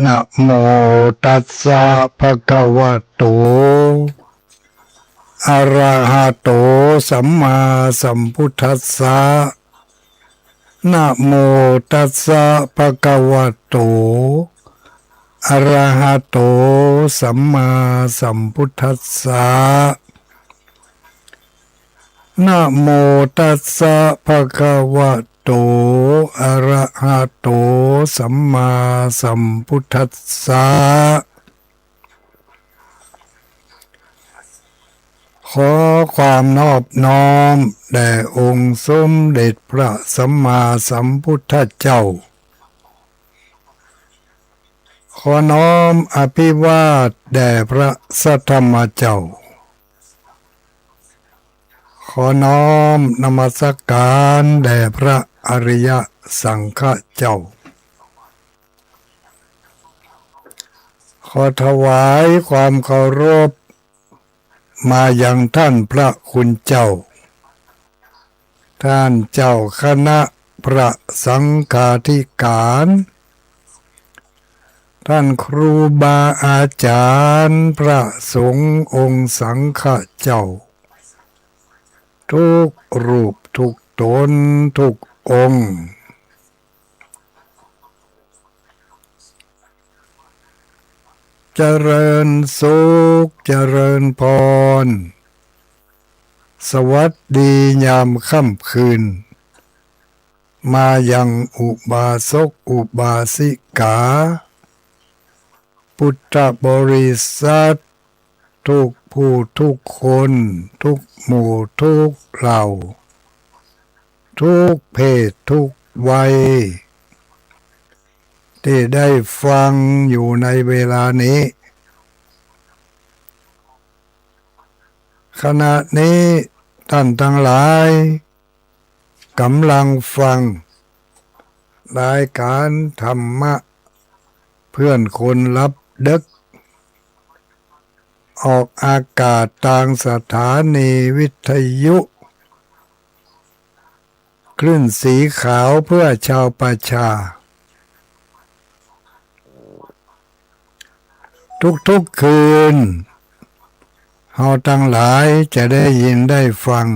นะโมตัสสะภะคะวะโตอะระหะโตสัมมาสัมพุทธัสสะนะโมตัสสะภะคะวะโตอะระหะโตสัมมาสัมพุทธัสสะนะโมตัสสะภะคะวะโตอะระหะโตสัมมาสัมพุทธัสสะขอความนอบน้อมแด่องค์สมเด็จพระสัมมาสัมพุทธเจ้าขอน้อมอภิวาทแด่พระสัทธรรมเจ้าขอน้อมนมัสการแด่พระอริยสังฆเจ้าขอถวายความเคารพมายังท่านพระคุณเจ้าท่านเจ้าคณะพระสังฆาธิการท่านครูบาอาจารย์พระสงฆ์องค์สังฆเจ้าทุกรูปทุกตนทุกองค์เจริญสุขเจริญพรสวัสดียามค่ำคืนมายังอุบาสกอุบาสิกาพุทธบริษัททุกผู้ทุกคนทุกหมู่ทุกเหล่าทุกเพศทุกวัยที่ได้ฟังอยู่ในเวลานี้ขณะนี้ท่านทั้งหลายกำลังฟังรายการธรรมะเพื่อนคนรับดึกออกอากาศทางสถานีวิทยุคลื่นสีขาวเพื่อชาวประชาทุกคืนเฮาทั้งหลายจะได้ยินได้ฟัง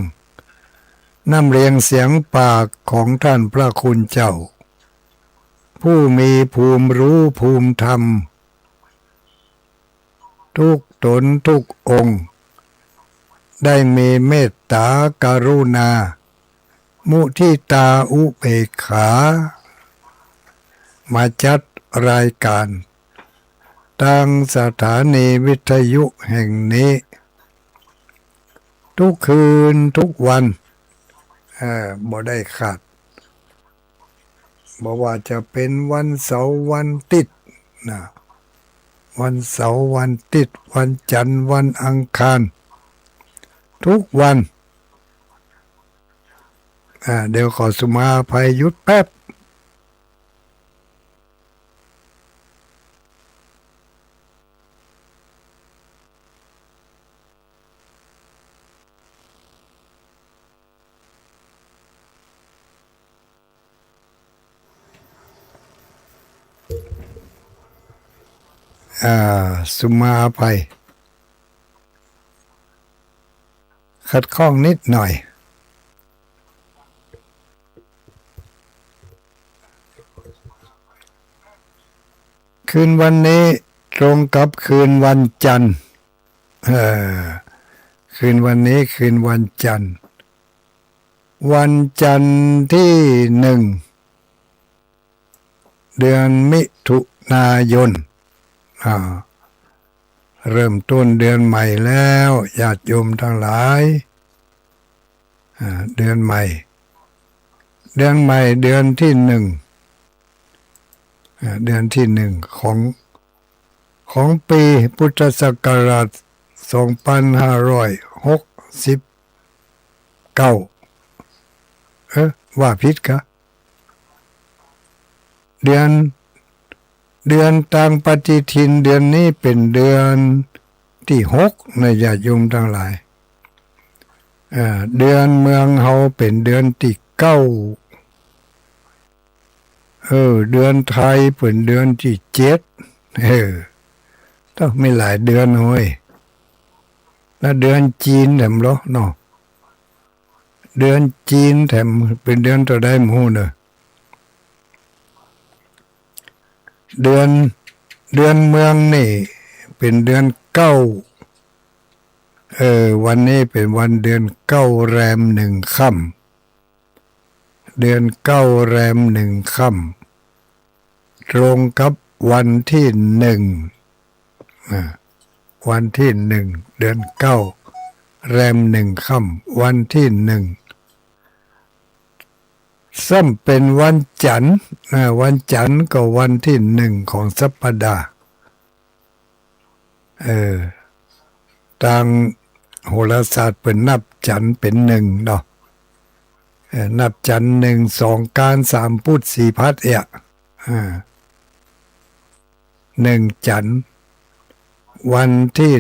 น้ำเรียงเสียงปากของท่านพระคุณเจ้าผู้มีภูมิรู้ภูมิธรรมทุกตนทุกองค์ได้มีเมตตากรุณามุทิตาอุเบกขามาจัดรายการทางสถานีวิทยุแห่งนี้ทุกคืนทุกวันบ่ได้ขาดบ่ว่าจะเป็นวันเสาร์วันอาทิตย์นะวันเสาร์วันอาทิตย์วันจันทร์วันอังคารทุกวันเดี๋ยวขอสุมาภัยหยุดแป๊บสุมาภัยขัดข้องนิดหน่อยคืนวันนี้ตรงกับคืนวันจันทร์คืนวันนี้คืนวันจันทร์วันจันทร์ที่1 เดือนมิถุนายนเริ่มต้นเดือนใหม่แล้วญาติโยมทั้งหลายเดือนใหม่เดือนที่1เดือนที่1ของปีพุทธศักราช2569ว่าผิดคะเดือนตามปฏิทินเดือนนี้เป็นเดือนที่6นะญาติโยมทั้งหลายเดือนเมืองเฮาเป็นเดือนที่9 เดือนไทยเป็นเดือนที่7ต้องไม่หลายเดือนเว้ยแล้วเดือนจีนแถมเหรอเนาะเดือนจีนแถมเป็นเดือนตัวใดหมู่เนอะเดือนเมืองนี่เป็นเดือนเก้าวันนี้เป็นวันเดือนเก้าแรม1 ค่ำเดือนเก้าแรม1 ค่ำตรงกับวันที่วันที่1 เดือนเก้าแรม1 ค่ำวันที่ซึ่งเป็นวันจันทร์วันจันทร์ก็วันที่1ของสัปดาห์ทางโหราศาสตร์เป็นนับจันทร์เป็น1เนาะนับจันทร์1 2การ3พุธ4พัด1จันทร์วันที่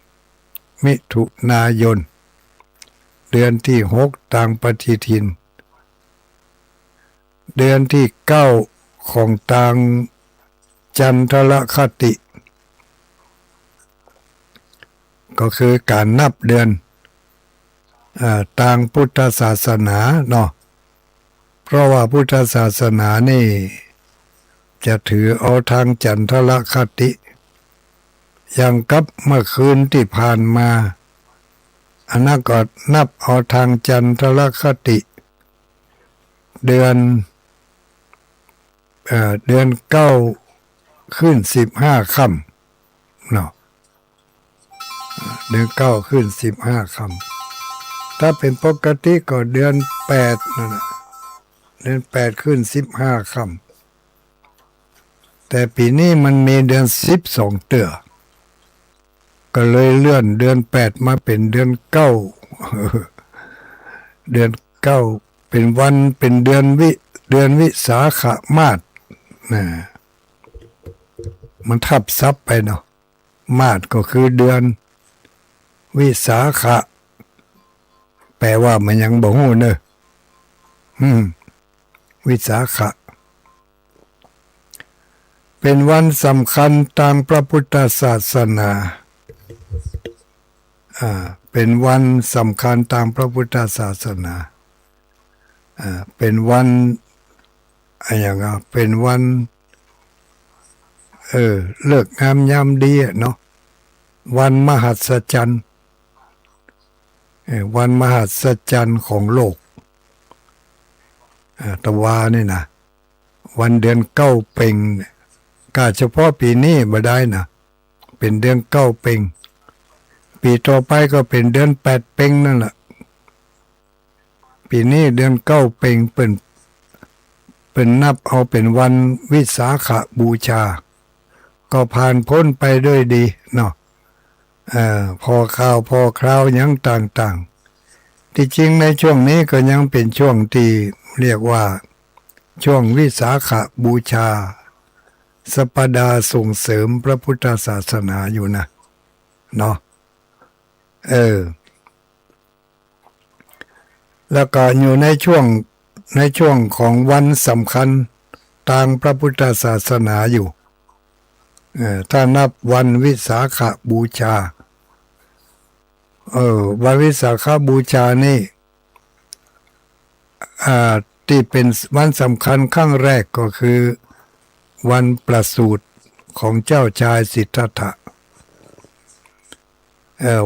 1 มิถุนายนเดือนที่6ตามปฏิทินเดือนที่9ของทางจันทรคติก็คือการนับเดือนทางพุทธศาสนาเนาะเพราะว่าพุทธศาสนานี่จะถือเอาทางจันทรคติอย่างกับเมื่อคืนที่ผ่านมาอันนั้นก็นับเอาทางจันทรคติเดือน9ขึ้น15 ค่ำเนาะเดือน9ขึ้น15 ค่ำถ้าเป็นปกติก็เดือน8นั่นแหละเดือน8ขึ้น15 ค่ำแต่ปีนี้มันมีเดือน12 เตือก็เลยเลื่อนเดือน8มาเป็นเดือน9เดือน9เป็นวันเป็นเดือนวิสาขมาสมันทับซับไปเนาะมาสก็คือเดือนวิสาขะแปลว่ามันยังบ่ฮู้เนอะวิสาขะเป็นวันสำคัญทางพระพุทธศาสนาเป็นวันสำคัญตามพระพุทธศาสนาเป็นวันอย่างเป็นวันเลิกงามยามดีเนาะวันมหัศจรรย์วันมหัศจรรย์ของโลกตะวานี่นะวันเดือนเก้าเพ็งก็เฉพาะปีนี้บ่ได้นะเป็นเดือนเก้าเพ็งปีต่อไปก็เป็นเดือน8 เพ็งนั่นแหละปีนี้เดือน9 เพ็งเป็นนับเอาเป็นวันวิสาขบูชาก็ผ่านพ้นไปด้วยดีเนาะพอข่าวพอคราวยังต่างๆที่จริงในช่วงนี้ก็ยังเป็นช่วงที่เรียกว่าช่วงวิสาขบูชาสัปดาห์ส่งเสริมพระพุทธศาสนาอยู่นะเนาะแล้วก็อยู่ในช่วงของวันสำคัญทางพระพุทธศาสนาอยู่ถ้านับวันวิสาขบูชาวันวิสาขบูชานี่ที่เป็นวันสำคัญครั้งแรกก็คือวันประสูติของเจ้าชายสิทธัตถะ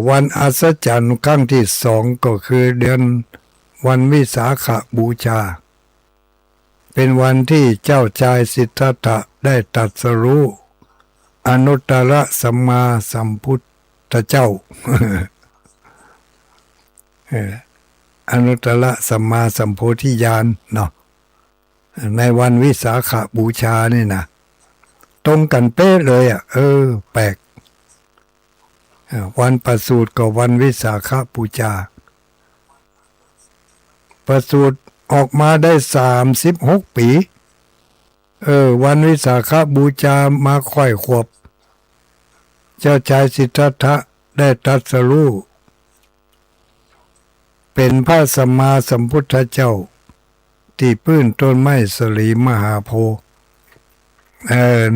วันอัศจรรย์ครั้งที่2ก็คือเดือนวันวิสาขบูชาเป็นวันที่เจ้าชายสิทธัตถะได้ตรัสรู้อนุตตรสัมมาสัมพุทธเจ้า อนุตตรสัมมาสัมโพธิญาณเนาะในวันวิสาขบูชานี่นะตรงกันเป๊ะเลยแปลกวันประสูติกับวันวิสาขบูชาประสูติออกมาได้36 ปีวันวิสาขบูชามาค่อยขวบเจ้าชายสิทธัตถะได้ตรัสรู้เป็นพระสัมมาสัมพุทธเจ้า ที่พื้นต้นไม้สลีมหาโพธิ์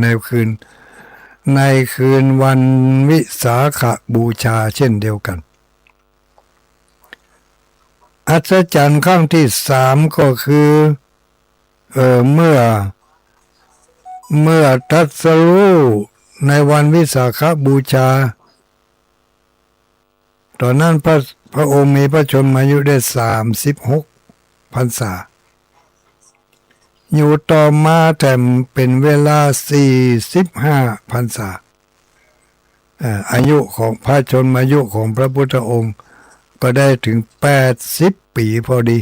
ในคืนวันวิสาขบูชาเช่นเดียวกันอัศจรรย์ครั้งที่สามก็คือเมื่อตรัสรู้ในวันวิสาขบูชาตอนนั้นพระองค์มีพระชนมายุได้36 พรรษาอยู่ต่อมาแต่เป็นเวลา45 พรรษาอายุของพระชนมายุของพระพุทธองค์ก็ได้ถึง80 ปีพอดี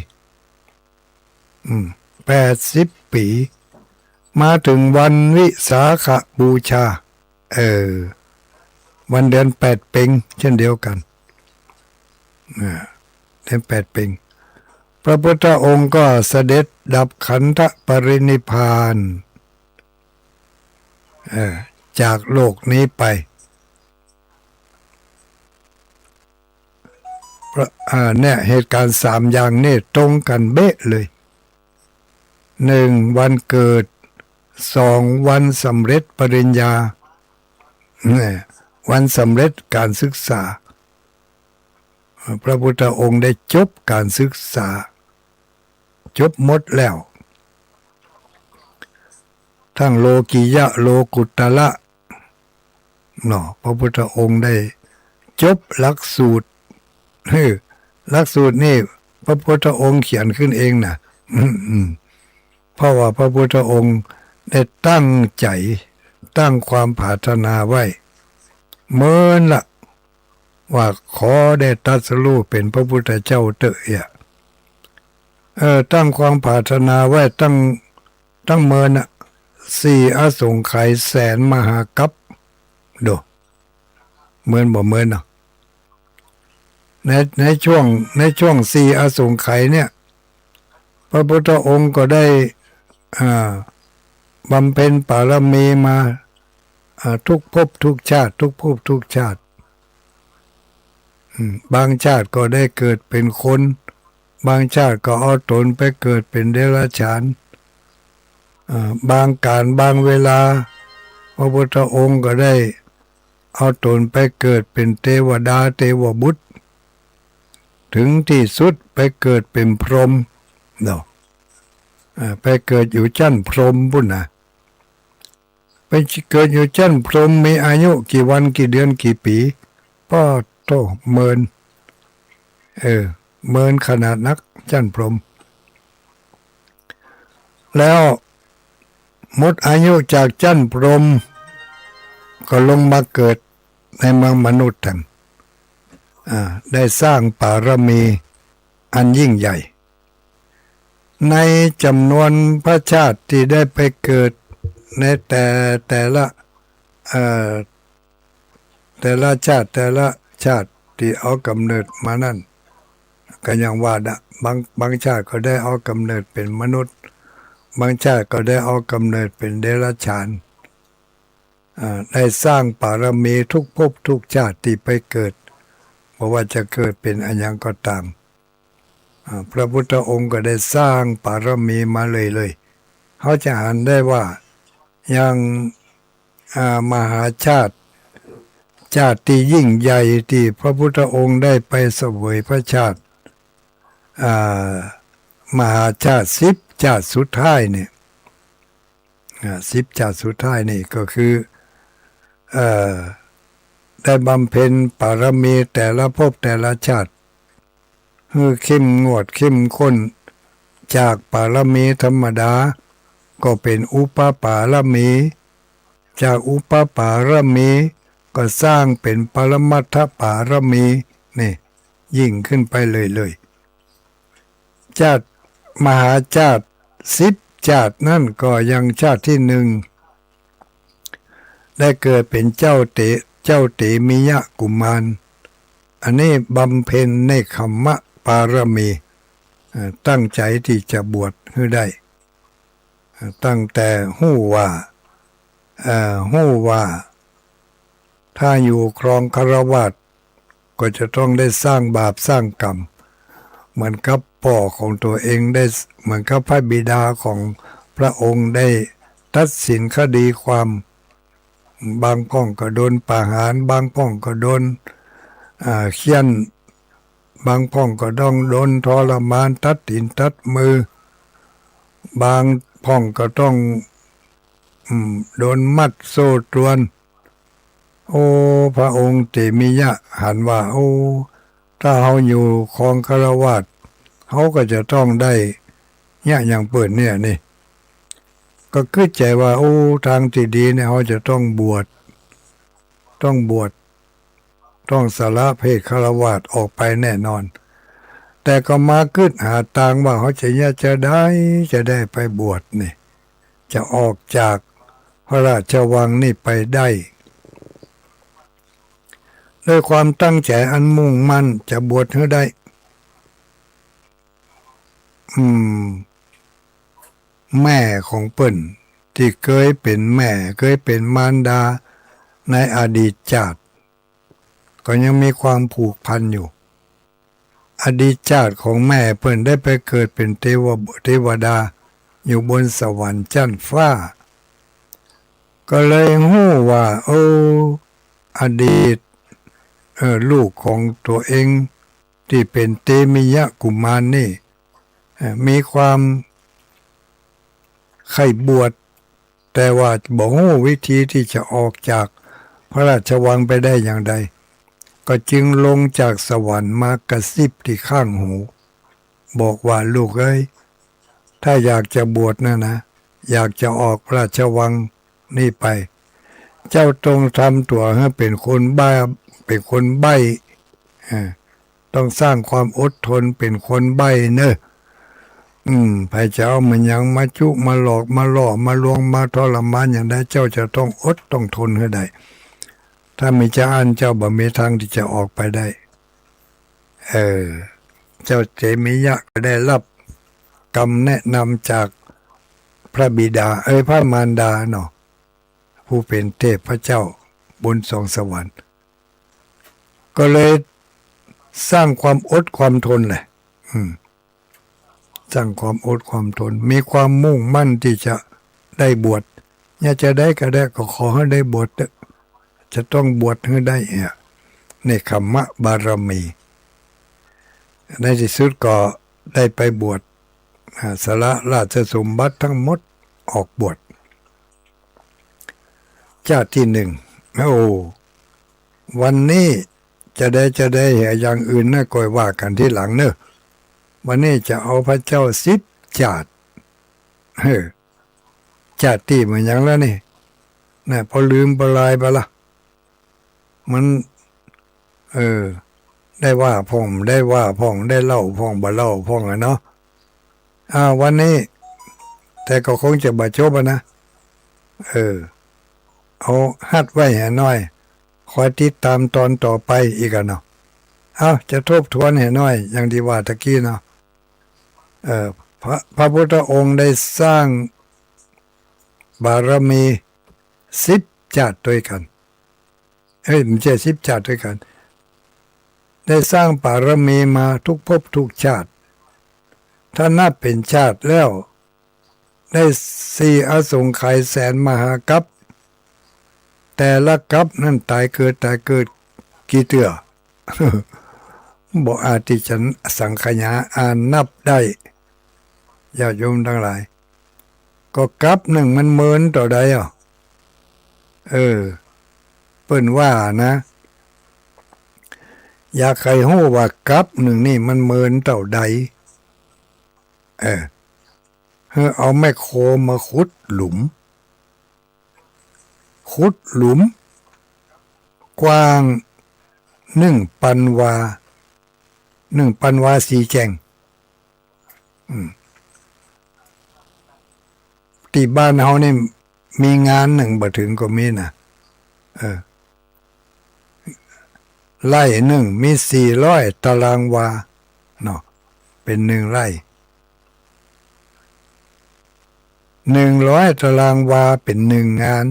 80 ปีมาถึงวันวิสาขบูชาวันเดือน8 เพ็ญเช่นเดียวกันเดือน8 เพ็ญพระพุทธองค์ก็เสด็จดับขันธปรินิพพานจากโลกนี้ไปเนี่ยเหตุการณ์3 อย่างนี่ตรงกันเบ๊ะเลย1วันเกิด2วันสำเร็จปริญญาวันสำเร็จการศึกษาพระพุทธองค์ได้จบการศึกษาจบหมดแล้วทั้งโลกิยะโลกุตระพระพุทธองค์ได้จบหลักสูตรหลักสูตรนี่พระพุทธองค์เขียนขึ้นเองนะเพราะว่าพระพุทธองค์ได้ตั้งใจตั้งความปรารถนาไว้เมื่อละว่าขอได้ตรัสรู้เป็นพระพุทธเจ้าเถอะตั้งความปรารถนาไว้ตั้งเมิน4 อสงไขยแสนมหากัปดูเมินบ่เมินในช่วง4 อสงไขยเนี่ยพระพุทธองค์ก็ได้บำเพ็ญบารมีมาทุกภพทุกชาติทุกภพทุกชาติบางชาติก็ได้เกิดเป็นคนบางชาติก็เอาตนไปเกิดเป็นเดรัจฉานบางการบางเวลาพระพุทธองค์ก็ได้เอาตนไปเกิดเป็นเทวดาเทวบุตรถึงที่สุดไปเกิดเป็นพรหมไปเกิดอยู่ชั้นพรหมพุ่นนะไปเกิดอยู่ชั้นพรหมมีอายุกี่วันกี่เดือนกี่ปีป้อโตเมินเมินขนาดนักชั้นพรหมแล้วหมดอายุจากชั้นพรหมก็ลงมาเกิดในเมืองมนุษย์ได้สร้างบารมีอันยิ่งใหญ่ในจำนวนพระชาติที่ได้ไปเกิดในแต่ละชาติที่เอากำเนิดมานั่นก็ยังว่าบางชาติก็ได้เอากำเนิดเป็นมนุษย์บางชาติก็ได้เอากำเนิดเป็นเดรัจฉานได้สร้างบารมีทุกภพทุกชาติที่ไปเกิดเพราะว่าจะเกิดเป็นอันยังก็ตามพระพุทธองค์ก็ได้สร้างบารมีมาเลยเขาจะหันได้ว่ายังมหาชาติที่ยิ่งใหญ่ที่พระพุทธองค์ได้ไปเสวยพระชาติมหาชาติ10 ชาติสุดท้ายเนี่ย10 ชาติสุดท้ายนี่ก็คือได้บำเพ็ญบารมีแต่ละภพแต่ละชาติเข้มงวดเข้มข้นจากบารมีธรรมดาก็เป็นอุปปารมีจากอุปปารมีก็สร้างเป็นปรมัตถปารมีนี่ยิ่งขึ้นไปเลยชาติมหาชาติ10 ชาตินั่นก็ยังชาติที่1ได้เกิดเป็นเจ้าเตมิยะกุมารอันนี้บำเพ็ญในคัมมะปารมีตั้งใจที่จะบวชให้ได้ตั้งแต่หู้ว่าถ้าอยู่ครองคฤหัสถ์ก็จะต้องได้สร้างบาปสร้างกรรมเหมือนกับ พ่อของตัวเองได้เหมือนกับพระบิดาของพระองค์ได้ตัดสินคดีความบางพ้องก็โดนประหารบางพ้องก็โดนเฆี่ยนบางพ้องก็ต้องโดนทรมานตัดตีนตัดมือบางพ้องก็ต้องโดนมัดโซ่ตรวนโอ้พระองค์เตมิยะหันว่าโอ้ถ้าเขาอยู่ครองคฤหัสถ์เขาก็จะต้องได้เนี่ยอย่างเปิดเนี่ยนี่ก็คิดใจว่าโอ้ทางที่ดีเนี่ยเขาจะต้องบวชต้องสละเพศคฤหัสถ์ออกไปแน่นอนแต่ก็มาคิดหาทางว่าเขาจะได้ไปบวชนี่จะออกจากพระราชวังนี่ไปได้ด้วยความตั้งใจอันมุ่งมั่นจะบวชให้ได้แม่ของเปิ้นที่เคยเป็นแม่เคยเป็นมารดาในอดีตชาติก็ยังมีความผูกพันอยู่อดีตชาติของแม่เปิ้นได้ไปเกิดเป็นเทวดาอยู่บนสวรรค์ชั้นฟ้าก็เลยหู้ว่าโอ้อดีตลูกของตัวเองที่เป็นเตมิยะกุมารนี่มีความใคร่บวชแต่ว่าบอกรู้วิธีที่จะออกจากพระราชวังไปได้อย่างใดก็จึงลงจากสวรรค์มากระซิบที่ข้างหูบอกว่าลูกเอ้ยถ้าอยากจะบวชนะอยากจะออกพระราชวังนี่ไปเจ้าต้องทำตัวให้เป็นคนบ้าเป็นคนใบ้ต้องสร้างความอดทนเป็นคนใบ้เนอะพระเจ้ามันยังมาจุมาหลอกมาล่อมาลวงมาทรมานอย่างใดเจ้าจะต้องอดต้องทนให้ได้ถ้าไม่จะอ่านเจ้าบ่มีทางที่จะออกไปได้เจ้าเจมิยะก็ได้รับคำแนะนำจากพระบิดาพระมารดาเนาะผู้เป็นเทพพระเจ้าบนสวงสวรรค์ก็เลยสร้างความอดความทนแหละสร้างความอดความทนมีความมุ่งมั่นที่จะได้บวชเนี่ยจะได้ก็ได้ก็ขอให้ได้บวชจะต้องบวชให้ได้ในคัมมะบารมีในที่สุดก็ได้ไปบวชสละราชสมบัติทั้งหมดออกบวชชาติที่หนึ่งวันนี้จะได้อย่างอื่นนะก่อยว่ากันที่หลังเนอะวันนี้จะเอาพระเจ้า10ชาติชาติที่มันยังแล้วนี่นะพอลืมปลายไปละมันได้ว่าพ่องได้ว่าพ่องได้เล่าพ่องบ่เล่าพ่องเนาะวันนี้แต่ก็คงจะบาจบนะเอาฮัดไว้ให้น้อยคอยติดตามตอนต่อไปอีกเนาะจะทบทวนให้น้อยอย่างที่ว่าตะกี้เนาะพระพุทธองค์ได้สร้างบารมี10ชาติด้วยกันไม่ใช่10ชาติด้วยกันได้สร้างบารมีมาทุกภพทุกชาติถ้านับเป็นชาติแล้วได้4อสงไขยแสนมหากัปแต่ละกัปนั่นตายเกิดกี่เตื้อ บอกอาจที่จะสังขยาอ่านนับได้ญาติโยมทั้งหลายก็กัปหนึ่งมันเหมือนต่อใดเปิ้นว่านะอยากใครฮู้ว่ากัปหนึ่งนี่มันเหมือนต่อใดเอาแม่โคมาขุดหลุมกว้าง1,000 วา4 แจงที่บ้านเฮานี่มีงานหนึ่งบ่ถึงก็มีนะไร่หนึ่งมี400 ตารางวาเนาะเป็น1 ไร่100 ตารางวาเป็น1 งาน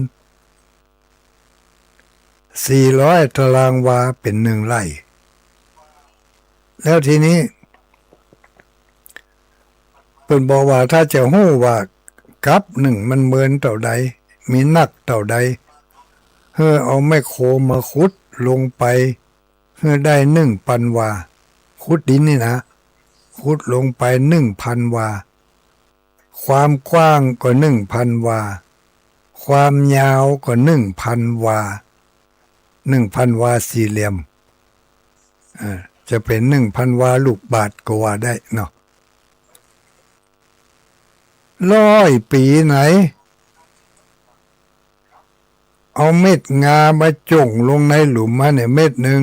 400 ตารางวาเป็น1 ไร่แล้วทีนี้ เปิ่นบอกว่าถ้าจะหู้ว่ากับหนึ่งมันเหมือนเท่าใดมีนักเท่าใดเพื่อเอาไมโครมาขุดลงไปเพื่อได้1,000 วาขุดดินนี่นะขุดลงไป1,000 วาความกว้างก็1,000 วาความยาวก็1,000 วา1,000 วาสี่เหลี่ยมจะเป็น1,000 วาลูกบาศก์ก็ว่าได้เนาะ100 ปีไหนเอาเม็ดงามาจ่งลงในหลุมมาเนี่ยเม็ดหนึ่ง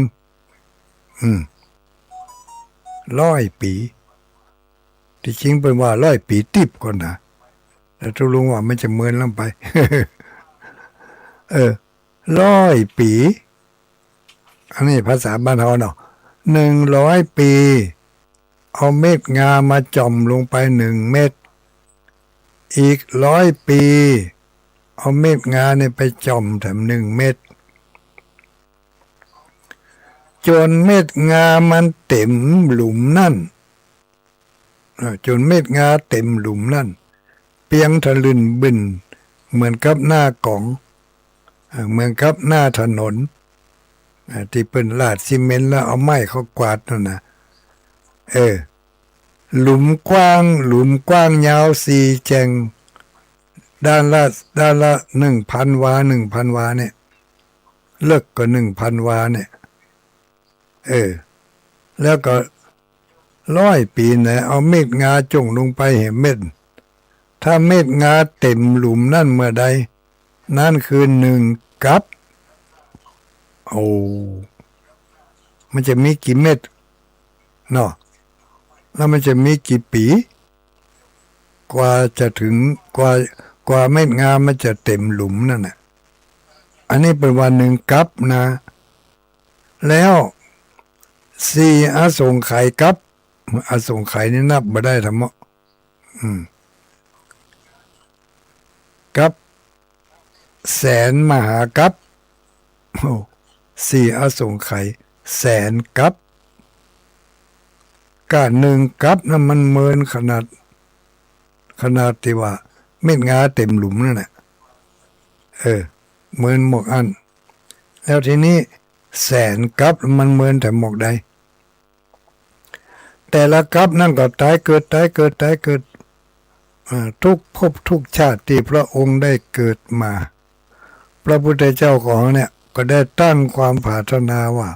100 ปีที่จริงเป็นว่า100 ปีติบก่อนนะแต่ทุลุงว่ามันจะเหมือนลงไป 100 ปีอันนี้ภาษาบ้านเราเนาะ100 ปีเอาเม็ดงามาจ่อมลงไป1 เม็ดอีก100 ปีเอาเม็ดงาเนี่ยไปจ่อมแถม1 เม็ดจนเม็ดงามันเต็มหลุมนั่นจนเม็ดงาเต็มหลุมนั่นเปียงทะลึนบึนเหมือนกับหน้ากล่องเหมือนกับหน้าถนนที่เป็นลาดซีเมนต์แล้วเอาไม้เขากวาดนั่นนะหลุมกว้างยาว4 แจงด้านละ1,000 วา1,000 วาเนี่ยเลิกก็1,000 วาเนี่ยแล้วก็100 ปีเนี่ยเอาเม็ดงาจ่งลงไปเห็นเม็ดถ้าเม็ดงาเต็มหลุมนั่นเมื่อใดนั่นคือ1 กับมันจะมีกี่เม็ดเนาะแล้วมันจะมีกี่ปีกว่าจะถึงกว่าเม็ดงามันจะเต็มหลุมนั่นน่ะอันนี้เป็นวัน1 กับนะแล้ว4 อสงไขยกับอสงไขยนี่นับบ่ได้ทั้งหมดกับแสนมหากับ4 อสงไขยแสนกับก็1 กับนั้นมันเมินขนาดที่ว่าเม็ดงาเต็มหลุมนั่นแหละเมินหมกอันแล้วทีนี้แสนกับมันเมินแต่หมกใดแต่ละกับนั่นก็ตายเกิดทุกภพทุกชาติที่พระองค์ได้เกิดมาพระพุทธเจ้าของเนี่ยก็ได้ตั้งความปรารถนาว่า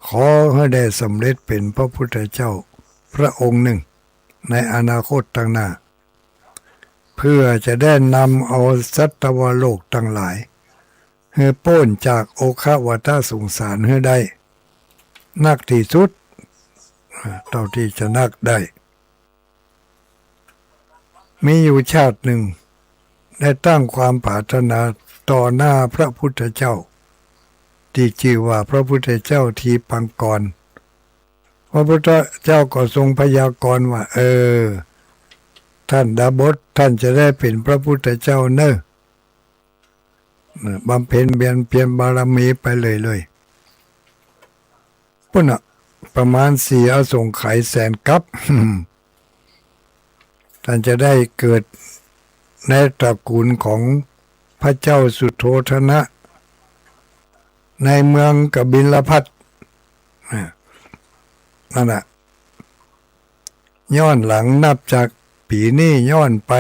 ขอให้ได้สำเร็จเป็นพระพุทธเจ้าพระองค์หนึ่งในอนาคตตั้งหน้าเพื่อจะได้นำเอาสัตวโลกทั้งหลายให้พ้นจากโอฆะวัฏสงสารให้ได้นักที่สุดเท่าที่จะนักได้มีอยู่ชาติหนึ่งได้ตั้งความปรารถนาต่อหน้าพระพุทธเจ้าที่ชื่อว่าพระพุทธเจ้าทีปังกรพระพุทธเจ้าก็ทรงพยากรณ์ว่าท่านดาบสท่านจะได้เป็นพระพุทธเจ้าเนอะบำเพ็ญเพียรบารมีไปเลยปุ่นประมาณ4 อสงไขยแสนกับ ท่านจะได้เกิดในตระกูลของพระเจ้าสุโธทนะในเมืองกบิลพัสนั่นแหละย้อนหลังนับจากปีนี้ย้อนไป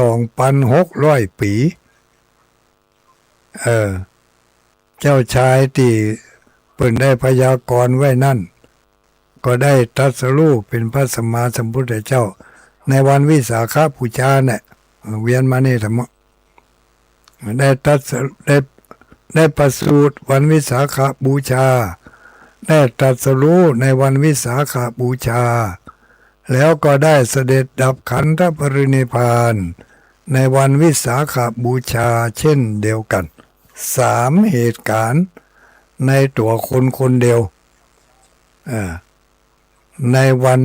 2,600 ปีเจ้าชายที่เปิ่นได้พยากรณ์ไว้นั่นก็ได้ตรัสรู้เป็นพระสัมมาสัมพุทธเจ้าในวันวิสาขบูชาเนี่ยเวียนมานี่ธรรมะได้ประสูติวันวิสาขบูชาได้ตรัสรู้ในวันวิสาขบูชาแล้วก็ได้เสด็จดับขันธปรินิพพานในวันวิสาขบูชาเช่นเดียวกัน3 เหตุการณ์ในตัวคนเดียวในวัน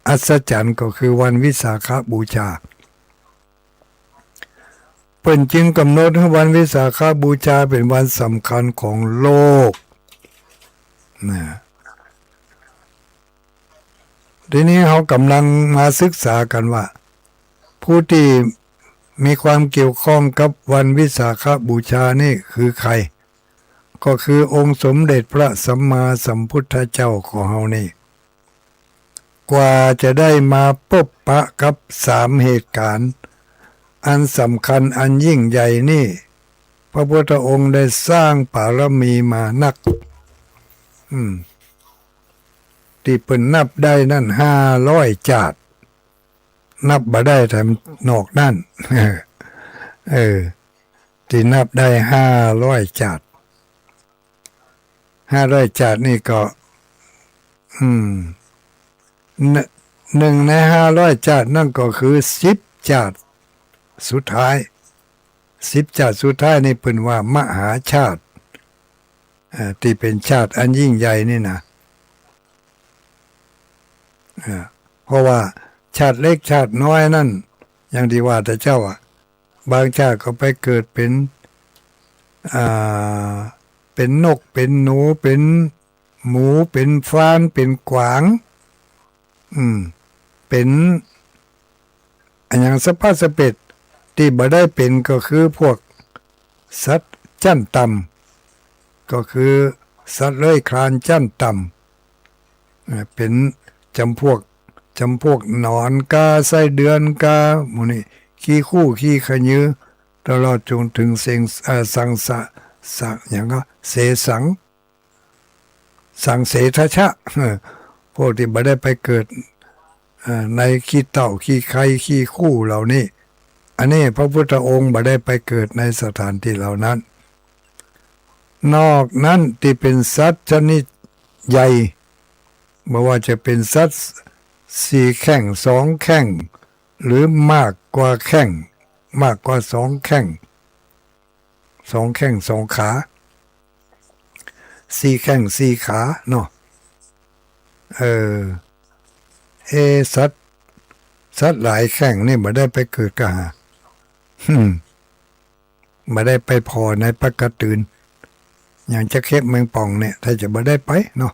อัศจรรย์ก็คือวันวิสาขบูชาเพิ่นจึงกำหนดให้วันวิสาขบูชาเป็นวันสำคัญของโลก ทีนี้เขากำลังมาศึกษากันว่า ผู้ที่มีความเกี่ยวข้องกับวันวิสาขบูชานี่คือใครก็คือองค์สมเด็จพระสัมมาสัมพุทธเจ้าของเรานี่กว่าจะได้มาพบปะกับ3เหตุการณ์อันสำคัญอันยิ่งใหญ่นี่พระพุทธองค์ได้สร้างบารมีมานักที่เปิ่นนับได้นั่น500 จาดนับบ่ได้แต่นอกนั่นที่นับได้500 จาดนี่ก็หนึ่งใน500 จาดนั่นก็คือ10 จาดสุดท้าย10 จาดสุดท้ายนี่เป็นว่ามหาชาติที่เป็นชาติอันยิ่งใหญ่นี่นะเพราะว่าชาติเล็กชาติน้อยนั่นอย่างที่ว่าแต่เจ้าบางชาติก็ไปเกิดเป็นนกเป็นหนูเป็นหมูเป็นฟ้านเป็นกวางเป็นอันอย่างสะพัดสะเป็ดที่บ่ได้เป็นก็คือพวกสัตว์จั้นต่ำก็คือสัตว์เลื้อยคลานจั้นต่ำเป็นจำพวกหนอนกาไส้เดือนกาหมูนี่ขี้คู่ขี้ขยือตลอดจนถึงเสงสังสะอย่างก็เสสังเสทชะพวกที่บ่ได้ไปเกิดในขี้เต่าขี้ไข่ขี้คู่เหล่านี้อันนี้พระพุทธองค์บ่ได้ไปเกิดในสถานที่เหล่านั้นนอกนั้นที่เป็นสัตว์ชนิดใหญ่ไม่ว่าจะเป็นสัตว์4 แข้ง2 แข้งหรือมากกว่าแข้งมากกว่า2 แข้ง2 แข้ง2 ขา4 แข้ง4 ขาเนาะสัตว์หลายแข้งนี่บ่ได้ไปเกิดกะบ่ได้ไปพอในปกตินอย่างจะเข้มแมงป่องเนี่ยถ้าจะบ่ได้ไปเนาะ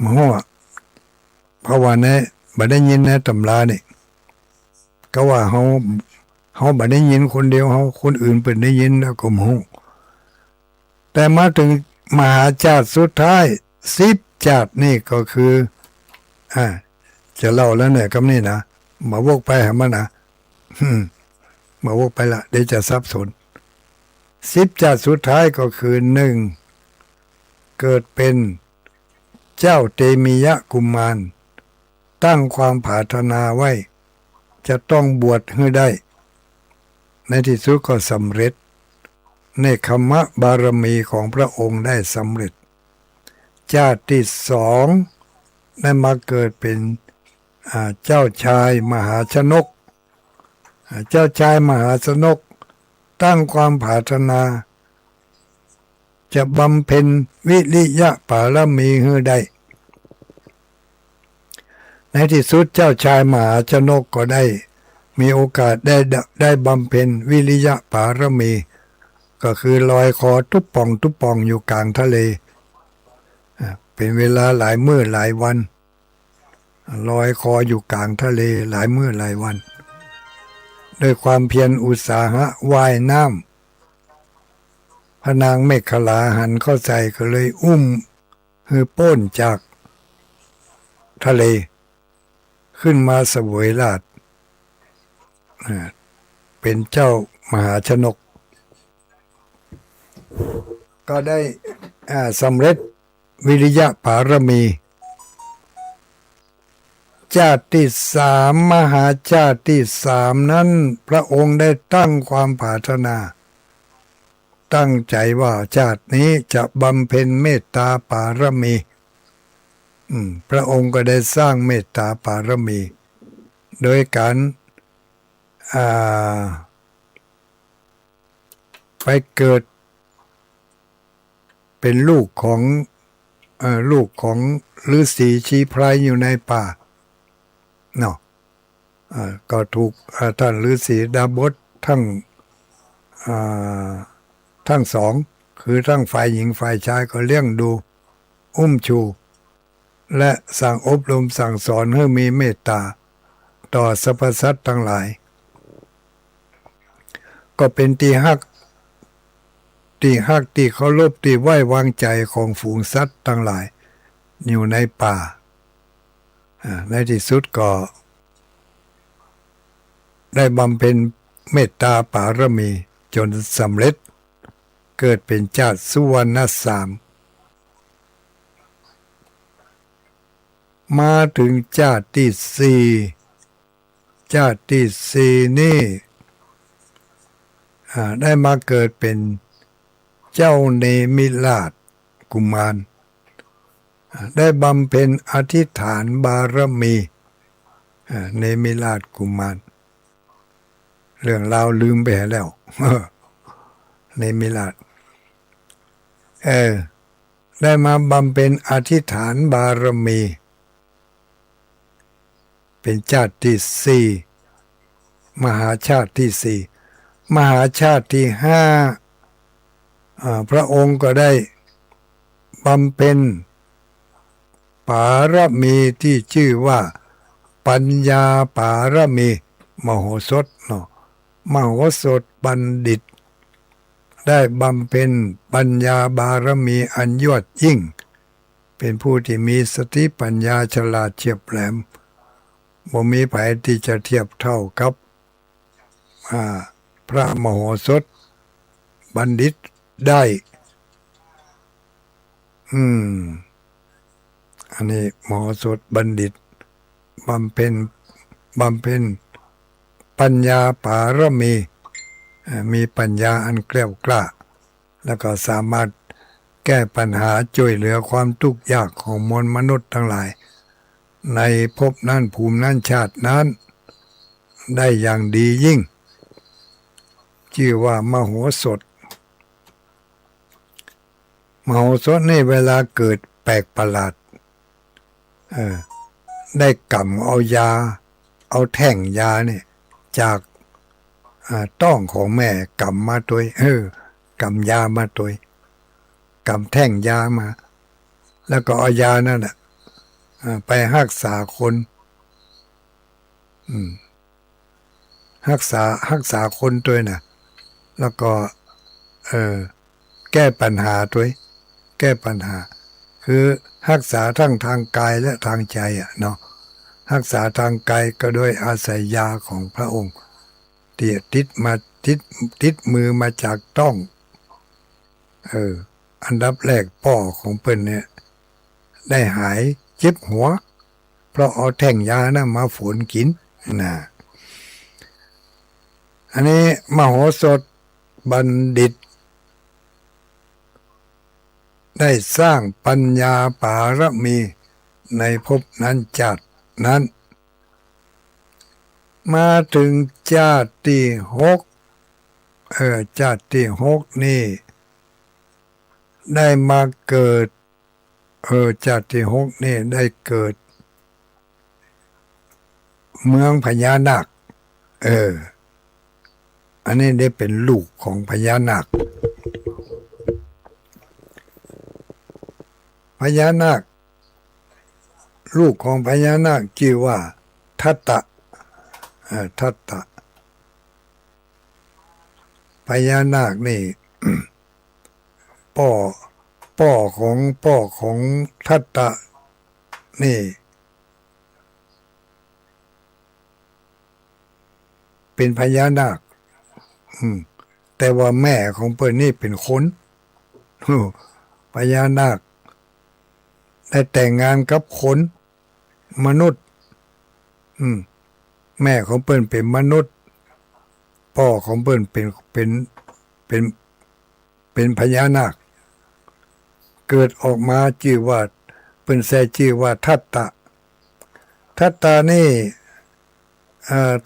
หมอเพราะว่าเนี่ยบ่ได้ยินในตำรานี่ก็ว่าเฮาบ่ได้ยินคนเดียวเฮาคนอื่นเพิ่นได้ยินแล้วก็บ่ฮู้แต่มาถึงมหาชาติสุดท้าย10 จาดนี่ก็คือจะเล่าแล้วเนี่ยกับนี่นะมาวกไปหามันนะมาวกไปละเดี๋ยวจะสับสน10 จาดสุดท้ายก็คือ1เกิดเป็นเจ้าเตมียะกุมารตั้งความปรารถนาไว้จะต้องบวชให้ได้ในที่สุดก็สำเร็จเนกขมะบารมีของพระองค์ได้สำเร็จชาติที่2ได้มาเกิดเป็นเจ้าชายมหาชนกเจ้าชายมหาชนกตั้งความปรารถนาจะบำเพ็ญวิริยะบารมีให้ได้ในที่สุดเจ้าชายมหาชนกก็ได้มีโอกาสได้บำเพ็ญวิริยะบารมีก็คือลอยคอทุบป่องอยู่กลางทะเลเป็นเวลาหลายมื้อหลายวันลอยคออยู่กลางทะเลหลายมื้อหลายวันด้วยความเพียรอุตสาหะว่ายน้ำพระนางเมขลาหันเข้าใจก็เลยอุ้มหือโป้นจากทะเลขึ้นมาเสวยราชเป็นเจ้ามหาชนกก็ได้สำเร็จวิริยะบารมีชาติที่3มหาชาติที่3นั้นพระองค์ได้ตั้งความปรารถนาตั้งใจว่าชาตินี้จะบำเพ็ญเมตตาบารมีพระองค์ก็ได้สร้างเมตตาบารมีโดยการไปเกิดเป็นลูกของฤาษีชีไพรอยู่ในป่าเนาะก็ถูกท่านฤาษีดาบสทั้ง2คือทั้งฝ่ายหญิงฝ่ายชายก็เลี้ยงดูอุ้มชู และสั่งอบรมสั่งสอนให้มีเมตตาต่อสรรพสัตว์ทั้งหลายก็เป็นที่ฮักที่เคารพที่ไว้วางใจของฝูงสัตว์ทั้งหลายอยู่ในป่าในที่สุดก็ได้บำเพ็ญเมตตาปารมีจนสำเร็จเกิดเป็นเจ้าสุวรรณสามมาถึงชาติที่สี่นี่ได้มาเกิดเป็นเจ้าเนมิราชกุมารได้บำเพ็ญอธิษฐานบารมีเนมิราชกุมารเรื่องราวลืมไปแล้วเนมิราชได้มาบำเพ็ญอธิษฐานบารมีเป็นชาติที่สี่มหาชาติที่สี่มหาชาติที่ห้าพระองค์ก็ได้บำเพ็ญปารมีที่ชื่อว่าปัญญาปารมีมโหสถเนาะมโหสถบัณฑิตได้บำเพ็ญปัญญาบารมีอันยอดยิ่งเป็นผู้ที่มีสติปัญญาฉลาดเฉียบแหลมบ่มีไผที่จะเทียบเท่ากับพระมโหสถบัณฑิตได้อันนี้มโหสถบัณฑิตบำเพ็ญปัญญาปารมีมีปัญญาอันแกล้วกล้าแล้วก็สามารถแก้ปัญหาช่วยเหลือความทุกข์ยากของมวลมนุษย์ทั้งหลายในภพนั้นภูมินั้นชาตินั้นได้อย่างดียิ่งชื่อว่ามโหสถนี่เวลาเกิดแปลกประหลาดได้กำเอายาเอาแท่งยาเนี่ยจากต้องของแม่กำมาตัวกำยามาตัวกำแท่งยามาแล้วก็เอายานั่นแหละไปรักษาคนรักษาคนตัวน่ะแล้วก็แก้ปัญหาตัวแก้ปัญหาคือรักษาทั้งทางกายและทางใจเนาะรักษาทางกายก็โดยอาศัยยาของพระองค์ที่ติดมือมาจากต้องอันดับแรกพ่อของเพิ่นเนี่ยได้หายเจ็บหัวเพราะเอาแท่งยานะมาฝนกินนะอันนี้มโหสถบัณฑิตได้สร้างปัญญาปารมีในภพนั้นชาตินั้นมาถึงชาติที่หกชาติที่หกนี่ได้มาเกิดชาติที่หกนี่ได้เกิดเมืองพญานาคอันนี้ได้เป็นลูกของพญานาคลูกของพญานาคชื่อว่าทัตตะพญานาคนี่ พ่อของทัตตะนี่เป็นพญานาคแต่ว่าแม่ของเปิ้นนี่เป็นคนพญานาคได้แต่งงานกับคนมนุษย์แม่ของเปิ้นเป็นมนุษย์พ่อของเปิ้นเป็นพญานาคเกิดออกมาชื่อว่าเปิ้นใช้ชื่อว่าทัตตะนี่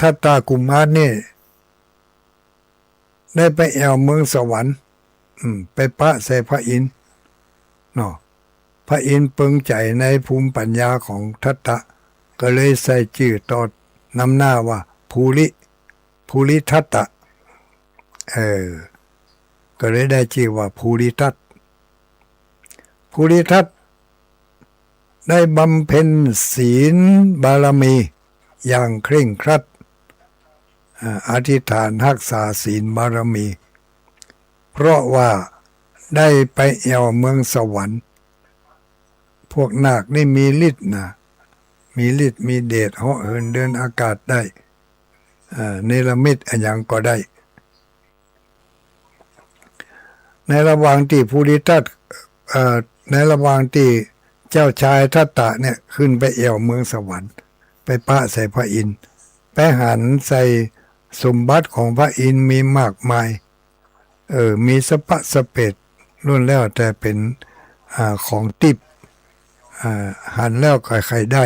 ทัตตากุมารนี่ได้ไปแอวเมืองสวรรค์ไปปะใส่พระอินทร์เนาะพระอินทร์เปิงใจในภูมิปัญญาของทัตตะก็เลยใส่ชื่อต่อนำหน้าว่าภูริทัตตะก็เลยได้ชื่อว่าภูริทัต ได้บำเพ็ญศีลบารมีอย่างเคร่งครัดอธิษฐานรักษาศีลบารมี เพราะว่าได้ไปแอวเมืองสวรรค์พวกนาคนี่มีฤทธิ์นะมีฤทธิ์มีเดชเหาะเหินเดินอากาศได้เนรมิตอันยังก็ได้ในระหว่างที่ภูริทัตในระหว่างที่เจ้าชายทัตตะเนี่ยขึ้นไปแอวเมืองสวรรค์ไปปะใส่พระอินทร์ไปหันใส่สมบัติของพระอินทร์มีมากมายมีสปะสเปดรุ่นแล้วแต่เป็นของติบหันแล้วใครๆได้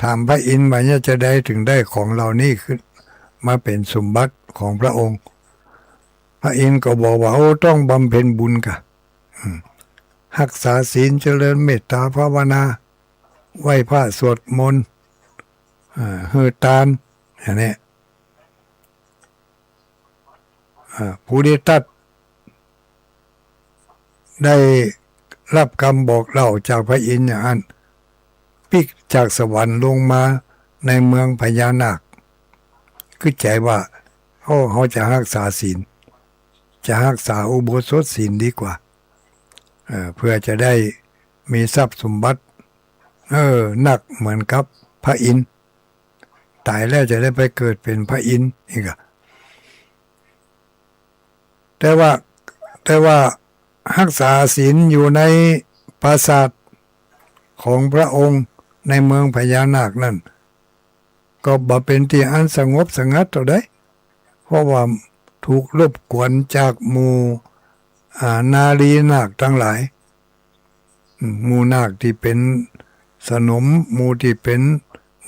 ถามพระอินทร์ว่าเนี่ยจะได้ถึงได้ของเหล่านี้ขึ้นมาเป็นสมบัติของพระองค์พระอินทร์ก็บอกว่าโอ้ต้องบำเพ็ญบุญกะรักษาศีลเจริญเมตตาภาวนาไหว้พระสวดมนต์เฮือทานอย่างนี้ภูริทัตได้รับคำบอกเล่าจากพระอินทร์อย่างนั้นปิกจากสวรรค์ลงมาในเมืองพญานาคคือใจว่าเขาจะรักษาศีลจะรักษาอุโบสถศีลดีกว่าเพื่อจะได้มีทรัพย์สมบัติหนักเหมือนกับพระอินทร์ตายแล้วจะได้ไปเกิดเป็นพระอินทร์อีกแต่ว่ารักษาศีลอยู่ในปราสาทของพระองค์ในเมืองพญานาคนั่นก็บ่เป็นที่อันสงบสงัดเท่าใดเพราะว่าถูกรบกวนจากหมู่นารีนาคทั้งหลายหมู่นาคที่เป็นสนมหมู่ที่เป็น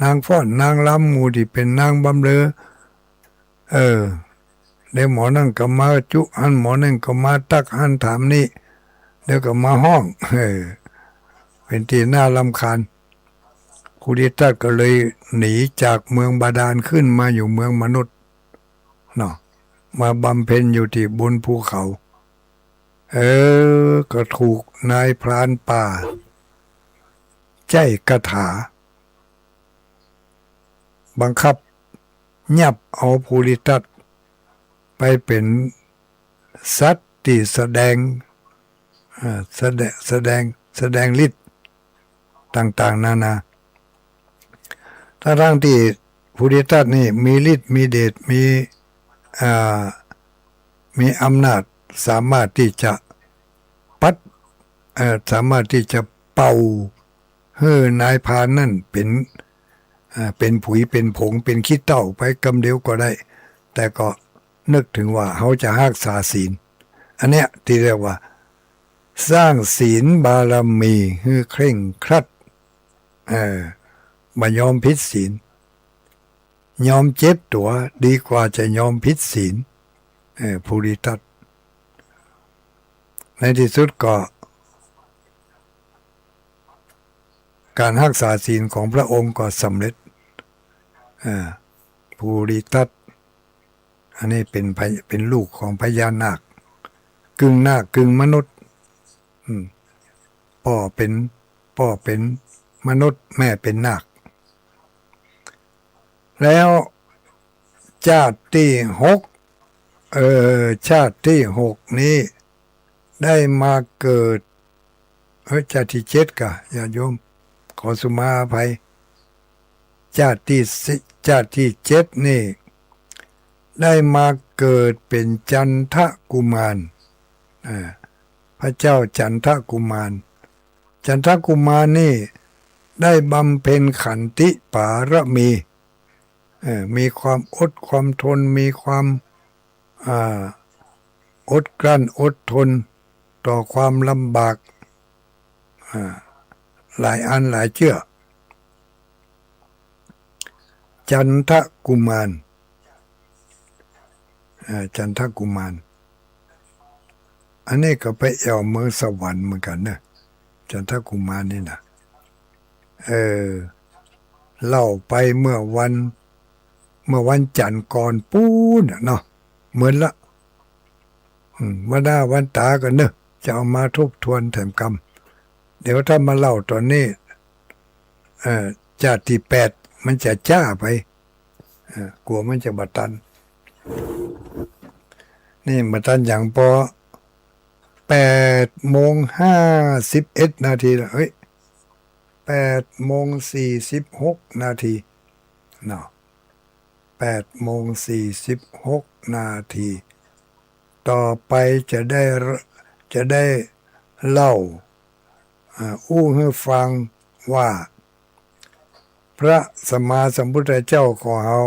นางฟ้อนนางรำหมู่ที่เป็นนางบำเรอเดี๋ยวหมอนั่นก็มาจุหันหมอนั่นก็มาตักหันถามนี่เดี๋ยวก็มาห้องเป็นที่น่ารำคาญภูริทัตก็เลยหนีจากเมืองบาดาลขึ้นมาอยู่เมืองมนุษย์เนาะมาบำเพ็ญอยู่ที่บนภูเขาก็ถูกนายพรานป่าใจกถาบังคับยับเอาภูริทัตไปเป็นสัตว์ที่แสดงฤทธิ์ต่างๆนานาทั้งที่ภูริทัตนี่มีฤทธิ์มีเดชมีอำนาจสามารถที่จะสามารถที่จะเป่าให้นายพรานนั่นเป็นผุยเป็นผงเป็นขี้เถ้าไปกำเดียวก็ได้แต่ก็นึกถึงว่าเขาจะรักษาศีลอันเนี้ยที่เรียกว่าสร้างศีลบารมีให้เคร่งครัดมายอมผิดศีลยอมเจ็บตัวดีกว่าจะยอมผิดศีลภูริทัตในที่สุดก็การรักษาศีลของพระองค์ก็สำเร็จภูริทัตอันนี้เป็นลูกของพญานาคกึ่งนาคกึ่งมนุษย์พ่อเป็นมนุษย์แม่เป็นนาคแล้วชาติที่6นี้ได้มาเกิดชาติที่7กะญาติโยมขอสุมาอภัยชาติที่7นี่ได้มาเกิดเป็นจันทกุมารพระเจ้าจันทกุมารนี่ได้บำเพ็ญขันติปารมีมีความอดความทนมีความอดกลั้นอดทนต่อความลำบากหลายอันหลายเชื่อจันทกุมารอันนี้ก็ไปแอวเมืองสวรรค์เหมือนกันนะจันทกุมารนี่นะเล่าไปเมื่อวันจันทร์ก่อนปูนเนาะเหมือนละวันหน้าวันตากันเนอะจะเอามาทบทวนแถมกรรม เดี๋ยวถ้ามาเล่าตอนนี้ชาติที่แปดมันจะจ้าไปกลัวมันจะบัตันนี่บัตันอย่างพอ8:51 นาทีแล้วเฮ้ย8:46 นาทีเนาะ8:46 นาทีต่อไปจะได้เล่าให้ฟังว่าพระสัมมาสัมพุทธเจ้าของเรา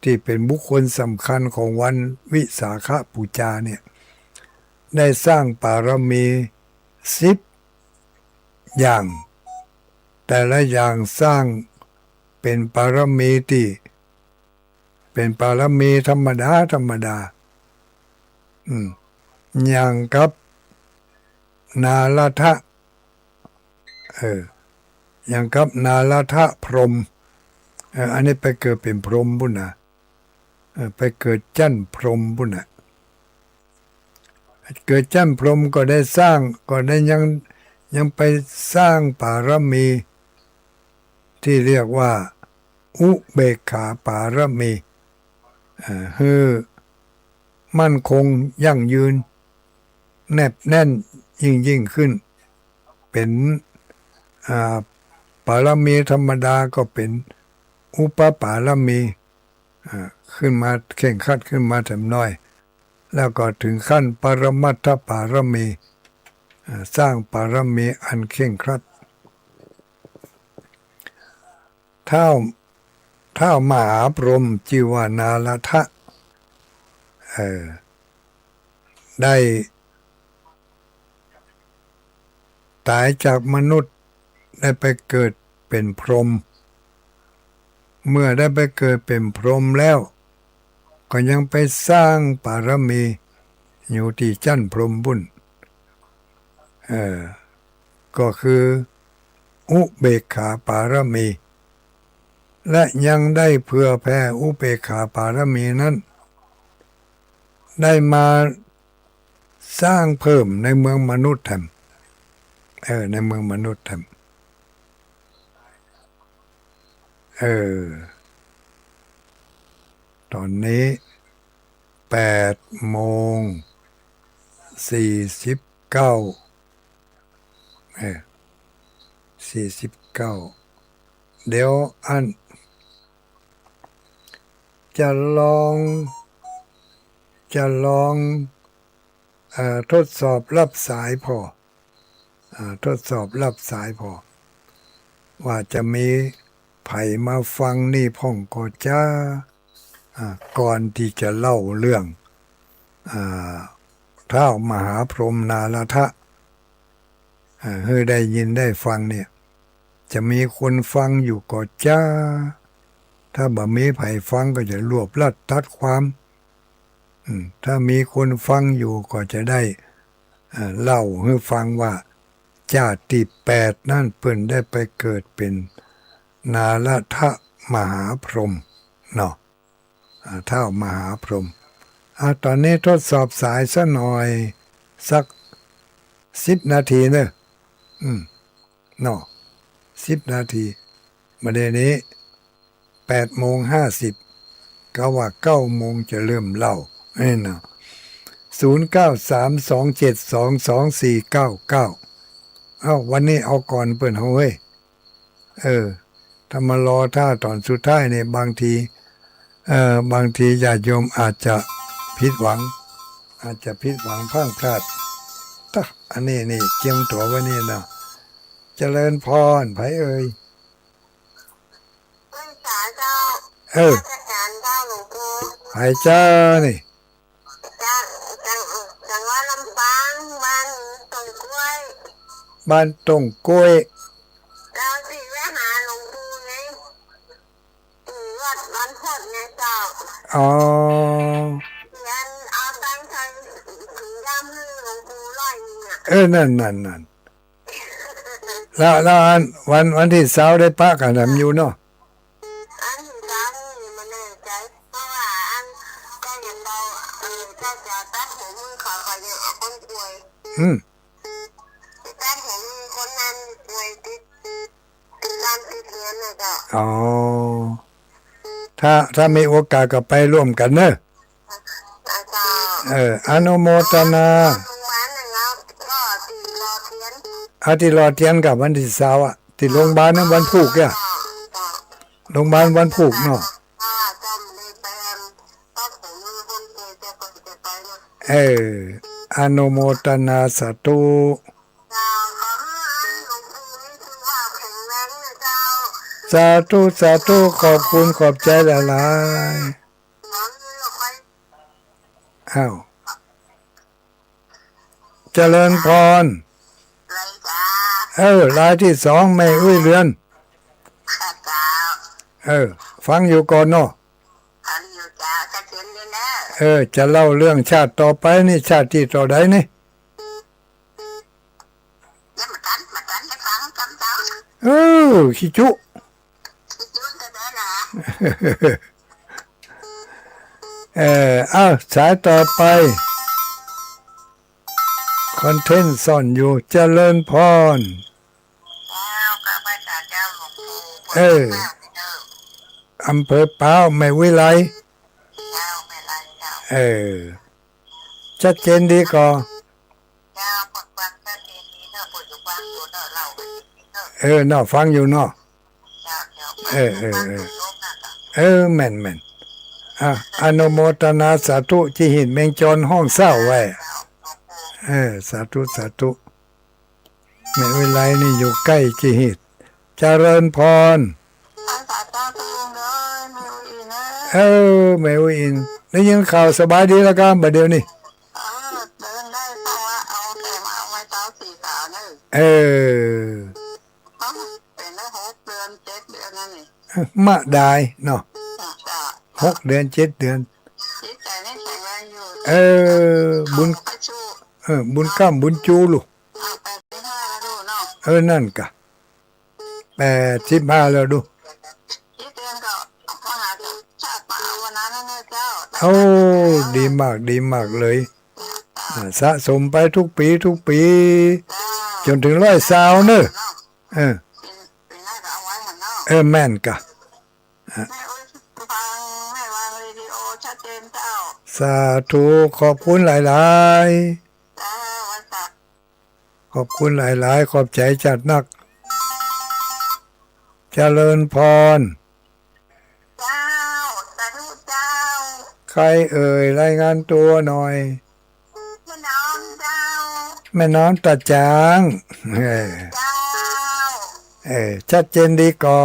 ที่เป็นบุคคลสำคัญของวันวิสาขบูชาเนี่ยได้สร้างปารมี10 อย่างแต่ละอย่างสร้างเป็นปารมีที่เป็นปารมีธรรมดาอย่างกับนาลทะอย่างกับนาลทะพรหมอันนี้ไปเกิดเป็นพรหมบุญนะไปเกิดจั่นพรหมบุญนะเกิดจั่นพรหมก็ได้สร้างก็ได้ยังไปสร้างปารมีที่เรียกว่าอุเบกขาปารมีคือมั่นคงยั่งยืนแนบแน่นยิ่งขึ้นเป็นปารมีธรรมดาก็เป็นอุปปารมีขึ้นมาเข่งขัดขึ้นมาแถมน้อยแล้วก็ถึงขั้นปรมัตถปารมีสร้างปารมีอันเข่งครัดเท่ามหาพรหมจิวานาลทะได้ตายจากมนุษย์ได้ไปเกิดเป็นพรหมเมื่อได้ไปเกิดเป็นพรหมแล้วก็ยังไปสร้างปารมีอยู่ที่จั่นพรหมบุญก็คืออุเบกขาปารมีและยังได้เผื่อแผ่อุเบกขาปารมีนั้นได้มาสร้างเพิ่มในเมืองมนุษย์แถมในเมืองมนุษย์แถมตอนนี้8:49เดี๋ยวอันจะลองทดสอบรับสายพอทดสอบรับสายพอว่าจะมีไผมาฟังนี่พ่องก็จะก่อนที่จะเล่าเรื่องท้าวมหาพรหมนาลทะให้ได้ยินได้ฟังเนี่ยจะมีคนฟังอยู่ก็จะถ้าบ่มีไผฟังก็จะรวบลัดตัดความถ้ามีคนฟังอยู่ก็จะได้เล่าให้ฟังว่าชาติ8นั่นเพิ่นได้ไปเกิดเป็นนาลทะมหาพรหมเนาะเท่ามหาพรหมตอนนี้ทดสอบสายซะหน่อยสัก10 นาทีเนอะเนาะ10 นาทีมาเดี๋ยวนี้8:50ก็ว่า9 โมงจะเริ่มเล่าเนาะ0932722499วันนี้เอาก่อนเปิ่นเฮาเฮ้ยถ้ามารอท่าตอนสุดท้ายเนี่ยบางทีญาติโยมอาจจะผิดหวังพลาดพลาดอันนี้เจียมตัวไว้นี่นะเจริญพรไผเอ่ยไผจ้านี่จังหวัดลำปางบ้านตงกล้วย บ้านตงกล้วยเราสิแวะหาหลวงปู่ไงวัดบ้านพดไงเจ้ายันเอาตังค์ใส่ถุงยามให้หลวงปู่100นั่นแล้ววันที่เสาร์ได้ปะกันทำอยู่เนาะอันที่3นี่มันแน่ใจเพราะว่าอันก็ยังเบาก็จะตัดหัวมือเขายังเอาคนป่วย ที่บ้านผมมีคนนั้นป่วยติดการติดเชื้อนะเจ้า อ๋อถ้ามีโอกาสก็ไปร่วมกันเนอะ อาจารย์ อนุโมทนา โรงพยาบาลนะครับก็ตีรอเทียน อาทิตย์รอเทียนกับวันที่สาวอ่ะที่โรงพยาบาลนั้นวันผูกเนี่ยโรงพยาบาลวันผูกเนาะ ถ้าจำเลยไปถ้าผมมีคนเจอจะไปนะ อนุโมทนาสาธุ เจ้าขอให้หลวงปู่นี่คือว่าแข็งแรงนะเจ้า สาธุสาธุขอบคุณขอบใจหลาย ขอให้เราไป ๆอ้าวเจริญพร เลยจ้าร ายที่สองแม่อุ้ยเรือน เจ้า ฟังอยู่ก่อนเนาะ อันอยู่เจ้าจะเขียนเลยนะ จะเล่าเรื่องชาติต่อไปนี่ชาติที่ต่อใดนี่ แล้วมากันจะฟังจำเจ้า ขี้จุ ยุ่งกันได้นะ สายต่อไปคอนเทนต์ซ่อนอยู่เจริญพร แล้วก็ไปจากเจ้าหลวงปู่ อำเภอป้าวแม่วิไล เจ้าไม่ไรเจ้า ชัดเจนดีก่อ เจ้าปกปักเจ้าเทียนนี้เนอะปวดอยู่บ้านตัวเนอะเราเนอะ เนาะฟังอยู่เนาะ เจ้าโลกน่ะ แม่นอนุโมทนาสาธุที่เห็นแมงจรห้องเศร้าไว้ สาธุสาธุแม่วิไลนี่อยู่ใกล้จิหิตเจริญพร อาสาเจ้าตัวเองเลยไม่รู้อีกนะ แม่วิอินได้ยินข่าวสบายดีแล้วกันบัดเดี๋ยวนี้ เดินได้ฟังว่าเอาแต่มาเอาไว้เจ้าสี่สาวเนี่ย เป็นได้6 เดือน7 เดือนนั่นนี่ มะได้เนาะ เจ้า 6 เดือน 7 เดือน จิตใจนี่แข็งแรงอยู่ บุญ ไปชู บุญข้ามบุญจูลูก เอา85แล้วดูเนาะ นั่นกะ85แล้วดู 7 เดือนก็มาหาชาติมาเอาวันนั้นนะเจ้า ดีมากเลยสะสมไปทุกปีจนถึง120เนอะเป็นหน้าเอาไว้หันเนาะ แม่นกะ แม่อุ้ยฟังแม่วางเรดิโอชัดเจนเจ้า สาธุขอบคุณหลาย เจ้าวันศักดิ์ ๆขอบคุณหลายๆขอบใจจัดนักเจริญพร เจ้าสาธุเจ้า ใครรายงานตัวหน่อย พี่น้องเจ้า แม่น้องตาจางเจ้า ชัดเจนดีก่อ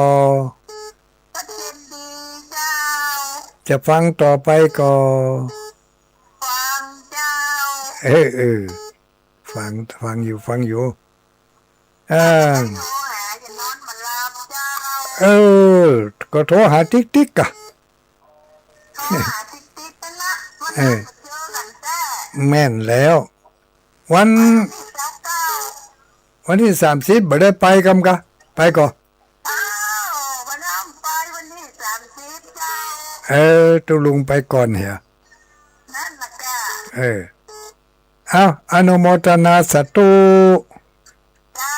ชัดเจนดีเจ้า จะฟังต่อไปก่อ ฟังเจ้า ฟังอยู่โทรหาอย่านอนมาลาเจ้า ก็โทรหาติ๊กกะ โทรหาติ๊กกันละวันนั้นมาเจอกันแท้ แม่นแล้ว วัน ที่29วันที่30บ่ได้ไปกำกะ ไปก่อ อ้าววันนั้นไปวันที่30เจ้า ตุลุงไปก่อนเหีย นั่นละจ้า อนุโมทนาสาธุ เจ้า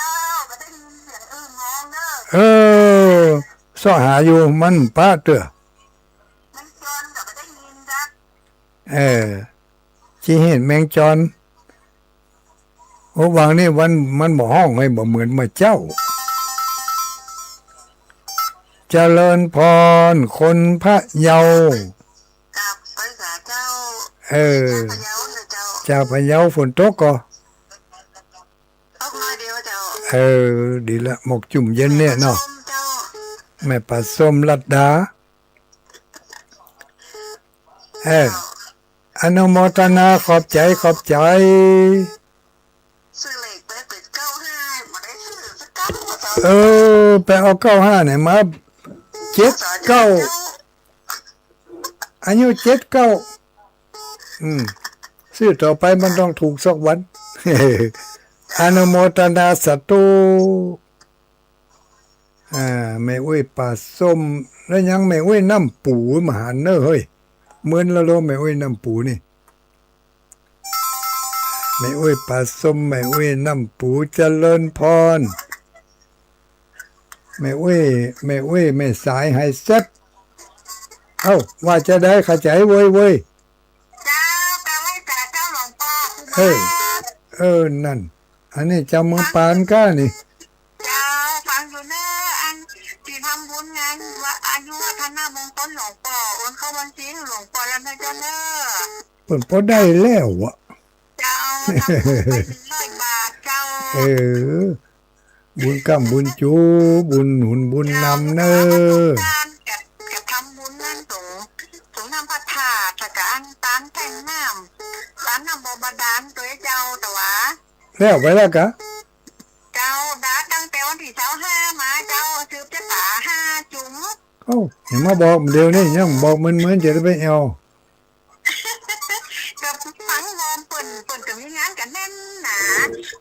ก็ได้ยินเสียงอื้อมองเนอะ สอหาอยู่มันป้าเตื้อ มันจนก็ไม่ได้ยินจ้ะ ที่เห็นแมงจรวางนี่มันบ่ห้องให้บ่เหมือนมาเจ้า เจริญพรคนพระเยา กับไปหาเจ้า เออ พะเยานะเจ้า เจ้าพะเยาฝนตกก็ เอามาเดียวเจ้า ดีละหมกจุ่มเย็นเนี่ยเนาะ เจ้า แม่ปลาส้มลัดดา อนุโมทนาขอบใจ ซื้อเหล็กไปเป็น95มาได้ซื้อสักกั๊บมาเจ้า ไปเอา95เนี่ยมา79อายุ79ซื้อต่อไปมันต้องถูกสักวัน อนุโมทนาสาธุแม่อุ้ยปลาส้มแล้วยังแม่อุ้ยน้ำปูมหาเนอะเฮ้ยเหมือนละโลแม่อุ้ยน้ำปูนี่ แม่อุ้ยปลาส้มแม่อุ้ยน้ำปูเจริญพรแม่อุ้ยแม่สายไฮเซ็ตเอ้าว่าจะได้เข้าใจเว้ย เจ้ากาไว้จ่าเจ้าหลวงพ่อ เอ้ย นั่น อันนี้จำมือปานก้านี่ เจ้าฟังอยู่เนอะอันที่ทำบุญงานว่าอายุวัฒนมงคลหลวงพ่อโอนเข้าบัญชีหลวงพ่อแล้วนะเจ้าเนอะ เปิ่นพอได้แล้วอะ เจ้าทำบุญไป100 บาทเจ้า เออ บุญกำบุญจูบุญหนุนบุญนำเนอ การกับทำบุญนั่นสูงน้ำพระธาตุกับตานแต่งน้ำร้านน้ำบาดาลตัวเจ้าแต่ว่า แล้วไปแล้วกะ เจ้าดาตั้งแต่วันที่25มาเจ้าสืบจะตา5 จุ๋ม เอ้าอย่ามาบอกเดี๋ยวนี้ยังบอกเหมือนจะได้ไปเอา กับฟังวอมเปิ่นกับมีงานกันแน่นหนา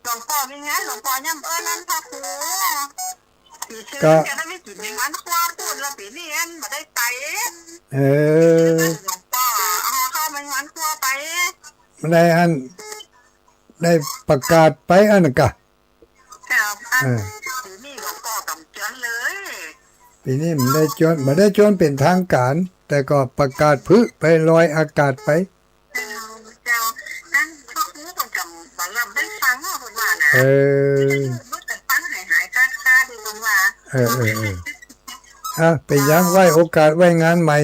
หลวงพ่อมีงานหลวงพ่อย่ำนั่นพ่อครูปีชื่อจะได้ไม่กินในวันคว้าพูดแล้วปีนี้อันมาได้ไป เออ หลวงพ่อเข้าไปงานคว้าไป ได้อันได้ประกาศไปอันนนกะ ครับปีนี้หลวงพ่อกำเจือนเลย ปีนี้มันได้จนมาได้จนเป็นทางการ แต่ก็ประกาศพึ่ไปลอยอากาศไป เจ้านั่นพ่อครูคนกำบังลำได้ฟังคนว่านะ เออ เมื่อแต่ฟังหายคาดูคนว่า ไปยังไหวโอกาสไหวงานใหม่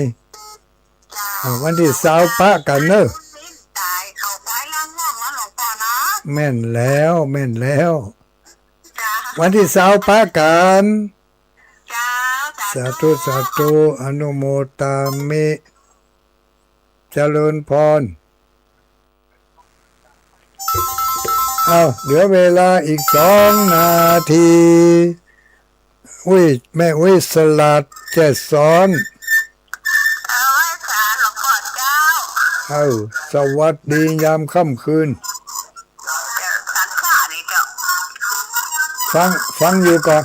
วันที่20ปะกันเนอะ ตายเขาควายล่างง่วงแล้วหลวงพ่อเนาะ แม่นแล้ว จ้า วันที่20ปะกัน จ้า สาธุอนุโมตามิเจริญพรเหลือเวลาอีก2 นาทีแม่สลัดแจสอน เอาไว้สาหลวงพ่อเจ้า สวัสดียามค่ำคืน สันข้านี่เจ้า ฟังอยู่ก่อน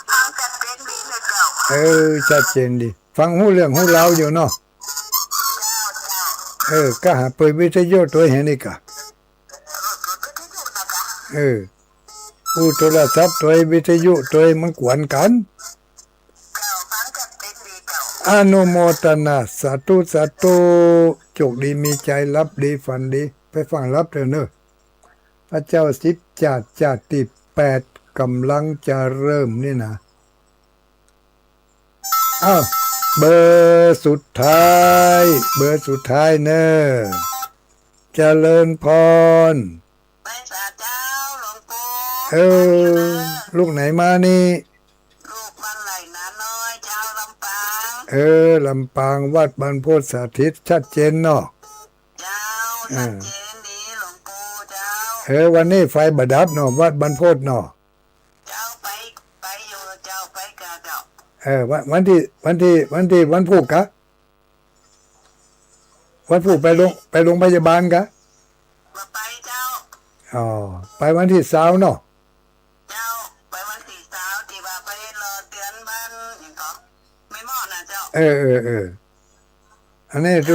ฟังจะเป็นดีเลยเจ้า ชัดเจนดีฟังหูเรื่องหูเล่าอยู่เนาะก็หาเปิดวิทยุตัวเห็นนี่กะผู้โทรศัพท์ตัววิทยุตัวมันกวนกัน ฟังจะเป็นดีเจ้า อนุโมทนาสาธุโชคดีมีใจรับดีฝันดีไปฟังรับเถอะเนอะพระเจ้าสิบจาติ8กำลังจะเริ่มนี่นะเบอร์สุดท้ายเนอะเจริญพร ไปสาเจ้าหลวงปู่ ลูกไหนมานี่ ลูกบ้านไหลนาน้อยเจ้าลำปาง ลำปางวัดบรรพตสาธิตชัดเจนเนาะ เจ้าชัดเจนดีหลวงปู่เจ้า วันนี้ไฟบดับเนาะวัดบรรพตเนาะ เจ้าไปอยู่เจ้าไปกะเจ้า วันพุธกะวันพุธไปโรงพยาบาลกะ มาไปเจ้า ไปวันที่20เนาะ เจ้าไปวันที่20ที่ว่าไปรอเตือนบ้านอย่างก็ไม่เหมาะนะเจ้า อันนี้ตุ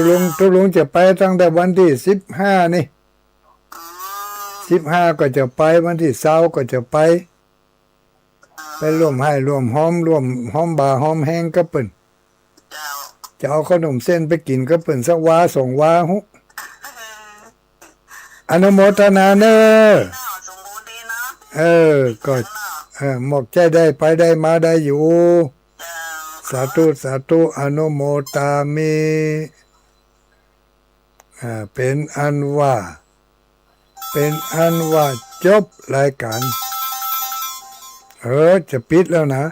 ลุงจะไปตั้งแต่วันที่15นี่15ก็จะไปวันที่20ก็จะไปร่วมให้ร่วมหอมบ่าหอมแห้งกับเปิ้น เจ้า จะเอาขนมเส้นไปกินกับเปิ้นสักวา2วาหุอนุโมทนาเนอ สมบูรณ์ดีเนาะ ก็หมอกใจได้ไปได้มาได้อยู่ สาธุอนุโมตามิเป็นอันว่าจบรายการจะปิดแล้วนะ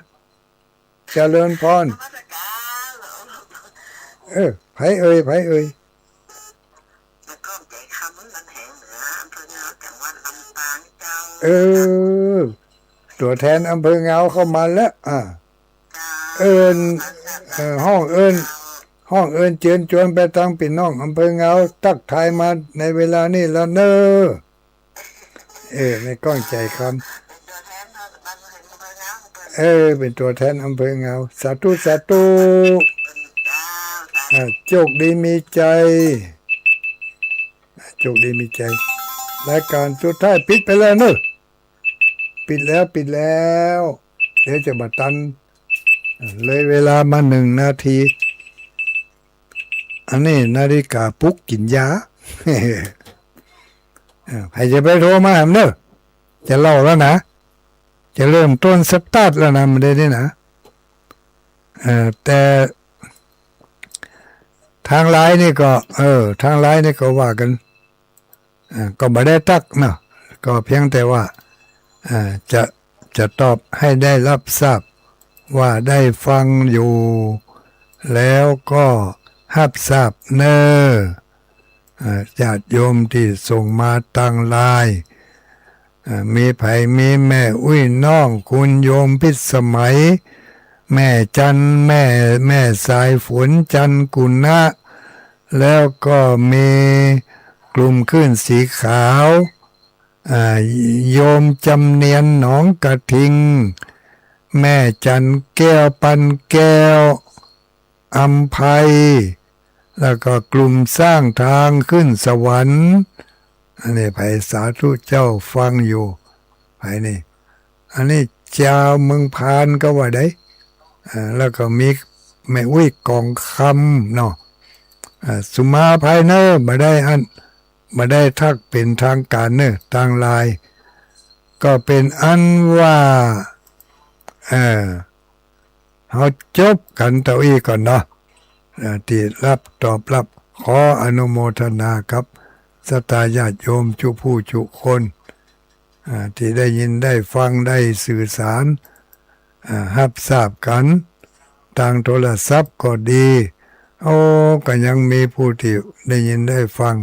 เจริญพร มาตรการไผเอ่ย แล้วก็ใจคำมันแห่งเหนืออำเภอเงาจังหวัดลำปางเจ้า ตัวแทนอำเภอเงาเข้ามาแล้วห้องเอิญเชิญชวนไปทางพี่น้องอำเภอเงาทักทายมาในเวลานี้แล้วเนอไม่ก้องใจคำเป็นตัวแทนอำเภอเงาสาธุโชคดีมีใจ โชคดีมีใจรายการสุดท้ายปิดไปแล้วเนอะปิดแล้วเดี๋ยวจะมาตันเลยเวลามา1 นาทีอันนี้นาฬิกาปลุกกินยา ใครจะไปโทรมาหามเนอะจะเล่าแล้วนะจะเริ่มต้นสตาร์ทแล้วนะมันได้นะแต่ทางไลน์นี่ก็ทางไลน์นี่ก็ว่ากันก็ไม่ได้ตักเนาะก็เพียงแต่ว่าจะตอบให้ได้รับทราบว่าได้ฟังอยู่แล้วก็รับทราบเนอญาติโยมที่ส่งมาทางไลน์มีไผมีแม่อุ้ยน้องคุณโยมพิสมัยแม่จันแม่สายฝนจันกุณะแล้วก็มีกลุ่มขึ้นสีขาวโยมจำเนียนหนองกระทิงแม่จันแก้วปันแก้วอัมภัยแล้วก็กลุ่มสร้างทางขึ้นสวรรค์อันนี้ไผสาธุเจ้าฟังอยู่ไผนี่อันนี้เจ้าเมืองพานก็ว่าได้แล้วก็มีแม่อุ้ยกองคำเนาะสุมาภายเนอร์มาได้ทักเป็นทางการเนอะทางไลน์ก็เป็นอันว่าเขาจบกันเต่าอีก่อนเนาะที่รับตอบรับขออนุโมทนาครับศรัทธาญาติโยมจุผู้จุคนที่ได้ยินได้ฟังได้สื่อสารรับทราบกันทางโทรศัพท์ก็ดีก็ยังมีผู้ที่ได้ยินได้ฟัง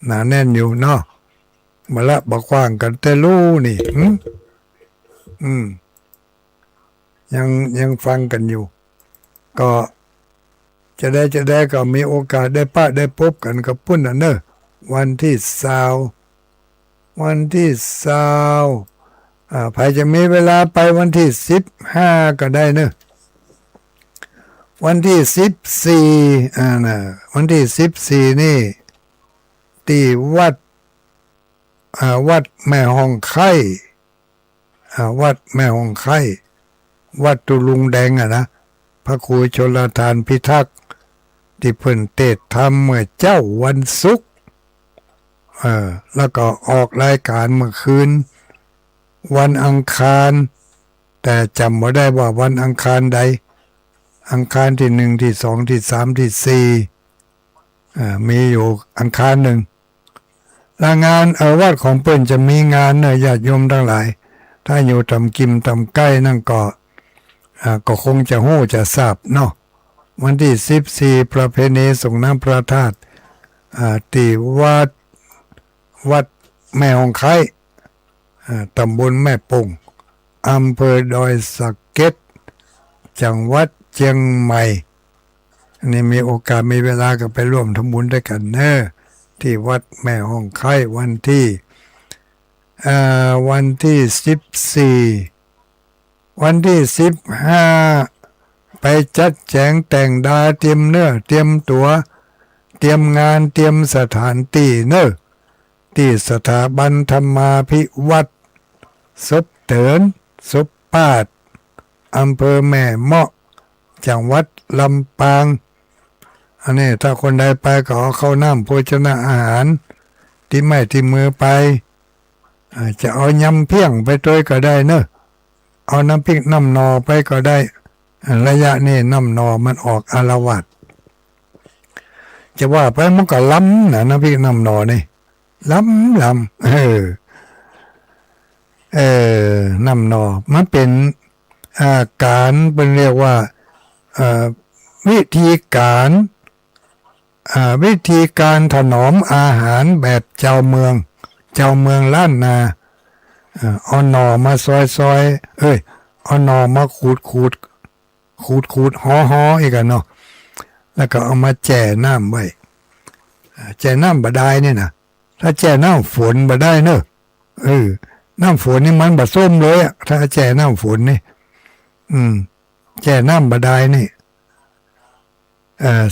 หนาแน่นอยู่เนาะมาละบักว่างกันแต่รู้นี่ยังฟังกันอยู่ก็จะได้ก็มีโอกาสได้ได้พบกันกับพุ่นเนอะวันที่20ใครจะมีเวลาไปวันที่15ก็ได้เนอะวันที่14วันที่14นี่ที่วัดแม่ห้องไข่วัดแม่ห้องไข่วัดตุลุงแดงนะพระครูชลทานพิทักษ์ที่เพิ่นเทศน์ธรรมเมื่อเจ้าวันศุกร์แล้วก็ออกรายการเมื่อคืนวันอังคารแต่จำไม่ได้ว่าวันอังคารใดอังคารที่1ที่2ที่3ที่4มีอยู่อังคารหนึ่งและงานวัดของเปิ้นจะมีงานเนอะญาติโยมทั้งหลายถ้าอยู่ทำกิมทำใกล้นั่นก็คงจะหู้จะทราบเนาะวันที่14ประเพณีส่งน้ำพระธาตุที่วัดแม่หองไข่ตำบลแม่ปงอำเภอดอยสะเก็ดจังหวัดเชียงใหม่นี่มีโอกาสมีเวลาก็ไปร่วมทำบุญด้วยกันเนอะที่วัดแม่ห้องไข่วันที่วันที่15ไปจัดแจงแต่งดาเตรียมเนื้อเตรียมตัวเตรียมงานเตรียมสถานที่เนอะที่สถาบันธรรมาภิวัตรศพเถินศพปาดอำเภอแม่เมาะจังหวัดลำปางอันนี้ถ้าคนใดไปก็เอาเข้าน้ำโภชนาอาหารที่ไม่ที่มือไปจะเอายำเพียงไปด้วยก็ได้เนอะเอาน้ำพริกน้ำนอไปก็ได้ระยะนี้น้ำนอมันออกอาละวาดจะว่าไปมันก็ล้ำนะน้ำพริกน้ำนอนี่ล้ำน้ำนอมันเป็นการเป็นเรียกว่าวิธีการถนอมอาหารแบบเจ้าเมืองล้านนาเอาหน่อมาซอยเอาหน่อมาขูดห่ออีกเนาะแล้วก็เอามาแจ่น้ำไว้แจ่น้ำบาดาลเนี่ยนะถ้าแจ่น้ำฝนบาได้เนอะน้ำฝนนี่มันบาส้มเลยอะถ้าแจ่น้ำฝนนี่แจ่น้ำบาดาลนี่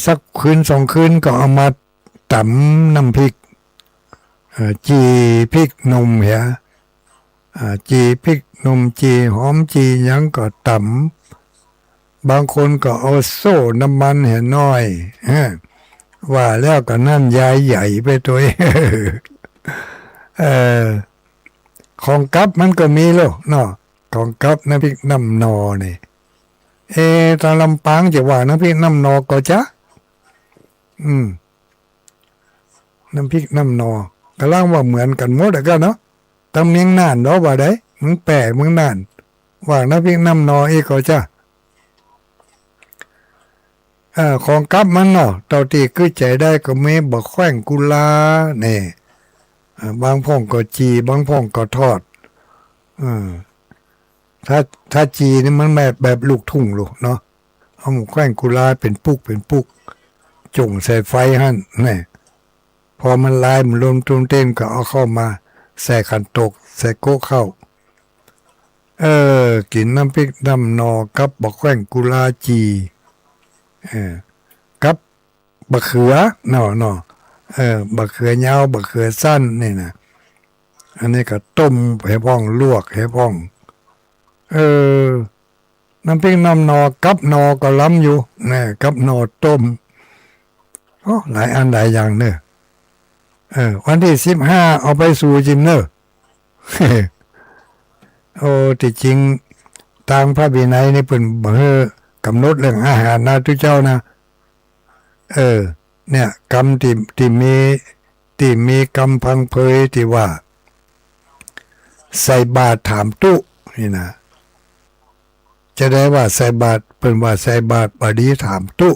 สักคืน2 คืนก็เอามาตำน้ำพริก จีพริกหนุ่มเหียจีพริกหนุ่มจีหอมจีหยังก็ตำบางคนก็เอาโซ่น้ำมันเห็นน้อยว่าแล้วก็นั่นยายใหญ่ไปตัวของกับมันก็มีแล้วเนาะของกับน้ำพริกน้ำนอนี่ตอนลำปางจะว่าน้ำพริกน้ำนอก็จะน้ำพริกน้ำนอกำลังว่าเหมือนกันหมดก็เนาะตำเนียงน่านเนาะว่าได้มึงแปะมึงน่านว่าน้ำพริกน้ำนออีกก็จะของกับมันเนาะเต่าที่คือใจได้ก็มีบักแข้งกุลาเนี่ยบางพ่องก็จีบางพ่องก็ทอดถ้าจีนี่มันแบบลูกทุ่งลูกเนาะเอาหมูแข้งกุลาเป็นปุกจุ่งใส่ไฟหั่นนี่พอมันลายมันรวมตุ้มเต้นก็เอาเข้ามาใส่ขันตกใส่โก๊กเข้ากินน้ำพริกน้ำนอกับบักแข้งกุลาจีกับบะเขือเนาะบะเขือยาวบะเขือสั้นนี่นะอันนี้ก็ต้มให้พ่องลวกให้พ่องน้ำพริกน้ำนอกับนอก็ล้ำอยู่นี่กับนอต้มหลายอันหลายอย่างเนอะวันที่15เอาไปสู่จิมเนอะที่จริงทางพระวินัยนี่เพิ่นบ่ให้กำหนดเรื่องอาหารนะทุกเจ้านะเนี่ยกรรมที่มีกรรมพังเพยที่ว่าใส่บาตรถามตุนี่นะจะได้ว่าใส่บาตรเป็นว่าใส่บาตรบดีถามตุ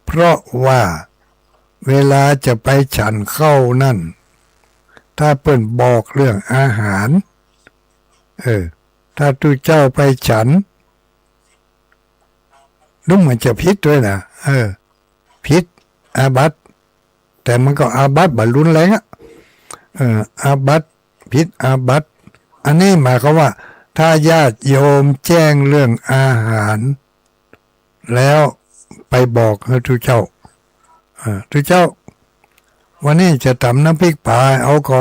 เพราะว่าเวลาจะไปฉันเข้านั่นถ้าเปิ้นบอกเรื่องอาหารถ้าทุกเจ้าไปฉันนุ่มมันจะพิษด้วยนะพิษอาบัติแต่มันก็อาบัติบรรลุนแรงอาบัติพิษอาบัติอันนี้หมายความว่าถ้าญาติโยมแจ้งเรื่องอาหารแล้วไปบอกให้ทุกเจ้าทุกเจ้าวันนี้จะทำน้ำพริกปลาเอาก็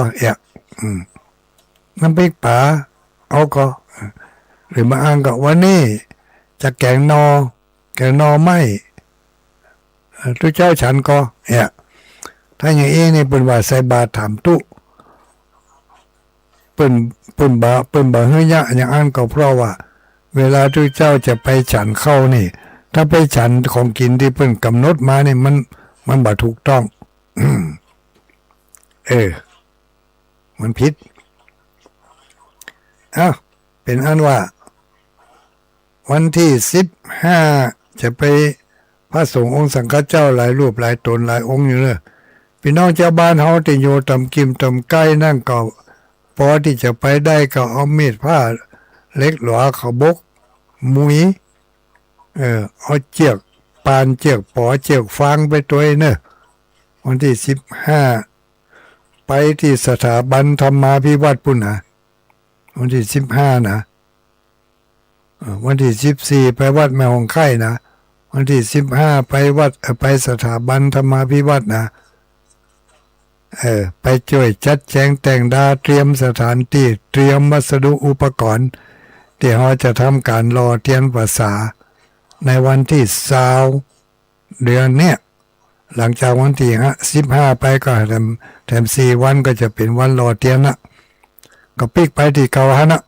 น้ำพริกปลาเอาก็หรือมาอ้างก็วันนี้จะแกงนอไม่ทุกเจ้าฉันก็ถ้าอย่างนี้เป็นว่าใส่บาตรถามตุเป็นบาเฮียอย่างอันก็เพราะว่าเวลาทุกเจ้าจะไปฉันเข้านี่ถ้าไปฉันของกินที่เพิ่นกำหนดมานี่มันบ่ถูกต้องมันผิดเป็นอันว่าวันที่15จะไปพระสงฆ์องค์สังฆเจ้าหลายรูปหลายตนหลายองค์อยู่เลยพี่น้องชาวบ้านเฮาที่อยู่ตำกิมตำใกล้นั่นก็พอที่จะไปได้ก็เอามีดผ้าเล็กหลวเขาบกมุยเอาเจียกปานเจียกปอเจียกฟางไปตัวเนอะวันที่15ไปที่สถาบันธรรมาภิวัตน์ปุ่นนะวันที่15นะวันที่14ไปวัดแม่หงไข่นะวันที่15ไปวัดไปสถาบันธรรมาภิวัตน์นะไปช่วยจัดแจงแต่งดาเตรียมสถานที่เตรียมวัสดุอุปกรณ์ที่เราจะทำการรอเทียนภาษาในวันที่20เดือนเนี้ยหลังจากวันที่15ไปก็แถม4วันก็จะเป็นวันรอเทียนนะก็ปิกไปที่เก่าฮะนะ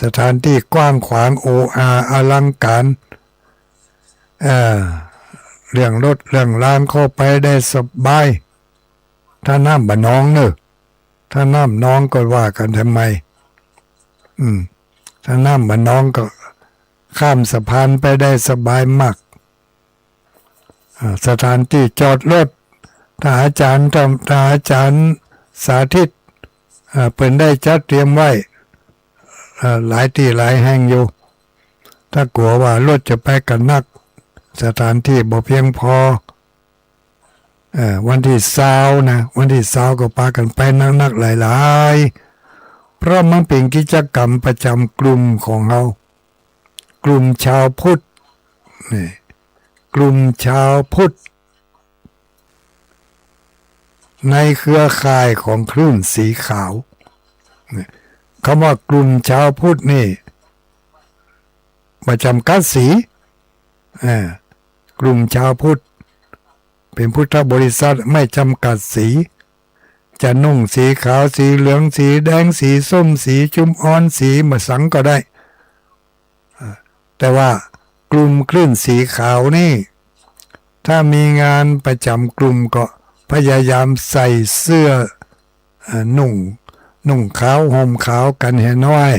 สถานที่กว้างขวางโออาอลังการเรื่องรถเรื่องลานเข้าไปได้สบายถ้าน้ำบ่น้องเนอะถ้าน้ำน้องก็ว่ากันทำไมถ้าน้ำบ่น้องก็ข้ามสะพานไปได้สบายมากสถานที่จอดรถถ้าอาจารย์สาธิตเปิ่นได้จัดเตรียมไว้หลายที่หลายแห่งอยู่ถ้ากลัวว่ารถจะไปกันนักสถานที่บ่เพียงพอวันที่20นะวันที่20ก็พากันไปนักๆหลายๆเพราะมันเป็นกิจกรรมประจำกลุ่มของเรากลุ่มชาวพุทธนี่กลุ่มชาวพุทธ ในเครือข่ายของคลื่นสีขาวคำว่ากลุ่มชาวพุทธนี่มาจำกัดสีกลุ่มชาวพุทธเป็นพุทธบริษัทไม่จำกัดสีจะนุ่งสีขาวสีเหลืองสีแดงสีส้มสีจุมอ่อนสีมะสังก็ได้แต่ว่ากลุ่มคลื่นสีขาวนี่ถ้ามีงานประจำกลุ่มก็พยายามใส่เสื้อนุ่งขาวห่มขาวกันให้น้อย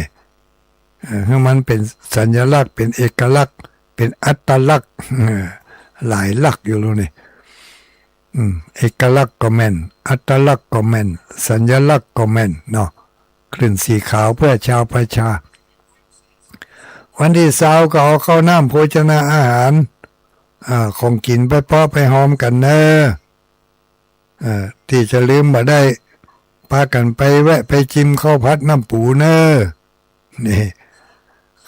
ให้มันเป็นสัญลักษณ์เป็นเอกลักษณ์เป็นอัตลักษณ์หลายลักษณ์อยู่แล้วนี่เอกลักษณ์ก็แม่นอัตลักษณ์ก็แม่นสัญลักษณ์ก็แม่นเนาะคลื่นสีขาวเพื่อชาวประชาวันที่20ก็เอาข้าวน้ำโภชนาอาหารของกินไปป้อไปหอมกันเนอะที่จะลืมมาได้พากันไปแวะไปจิ้มข้าวผัดน้ำปูเนอะนี่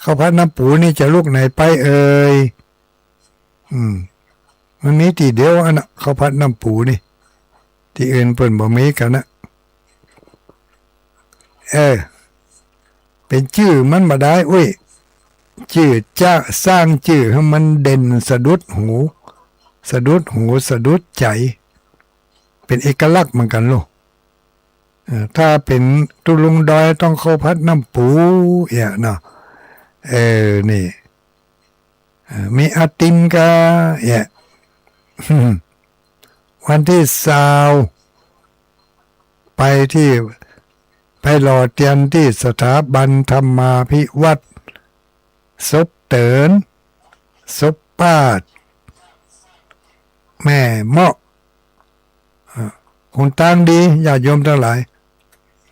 ข้าวผัดน้ำปูนี่จะลูกไหนไปเอ่ยมันมีที่เดียวอันนะข้าวผัดน้ำปูนี่ที่อื่นเปิ่นบ่มีกันนะเป็นชื่อมันมาได้อุ้ยชื่อจะสร้างชื่อให้มันเด่นสะดุดหูสะดุดใจเป็นเอกลักษณ์เหมือนกันลูกถ้าเป็นตุลุงดอยต้องข้าวผัดน้ำปูเนาะนี่มีอาติมกาวันที่20ไปหล่อเตียนที่สถาบันธรรมาภิวัตน์ศพเตินศพปาดแม่เมาะหุ่นต่างดีญาติโยมทั้งหลาย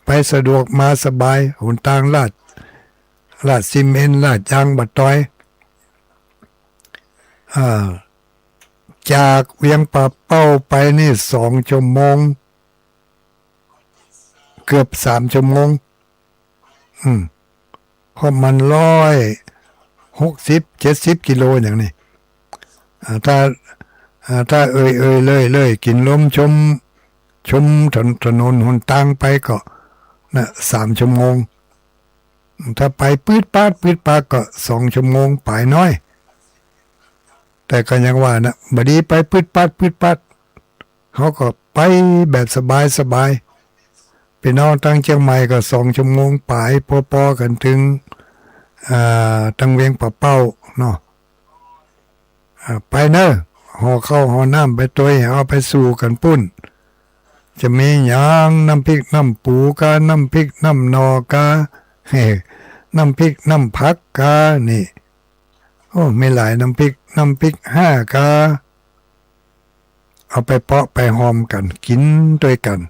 ไปสะดวกมาสบายหุ่นต่างลาดซีเมนต์ลาดยางบัดต้อยจากเวียงป่าเป้าไปนี่2 ชั่วโมงเกือบ3 ชั่วโมงเพราะมัน160-70 กิโลอย่างนี้ถ้าเลยกินลมชมถนนหนทางไปก็3 ชั่วโมงถ้าไปปืดปาดก็2 ชั่วโมงไปน้อยแต่ก็ยังว่านะบดีไปปืดปัดเขาก็ไปแบบสบายพี่น้องตั้งเชียงใหม่ก็2 ชั่วโมงไปพอกันถึงตั้งเวียงป่าเป้าเนาะไปเนอะห่อข้าวห่อน้ำไปตัวเอาไปสู่กันปุ้นจะมีอย่างน้ำพริกน้ำปูกาน้ำพริกน้ำนอกาน้ำพริกน้ำผักกานี่โอ้ไม่หลายน้ำพริก5 กาเอาไปเปาะไปหอมกันกินด้วยกัน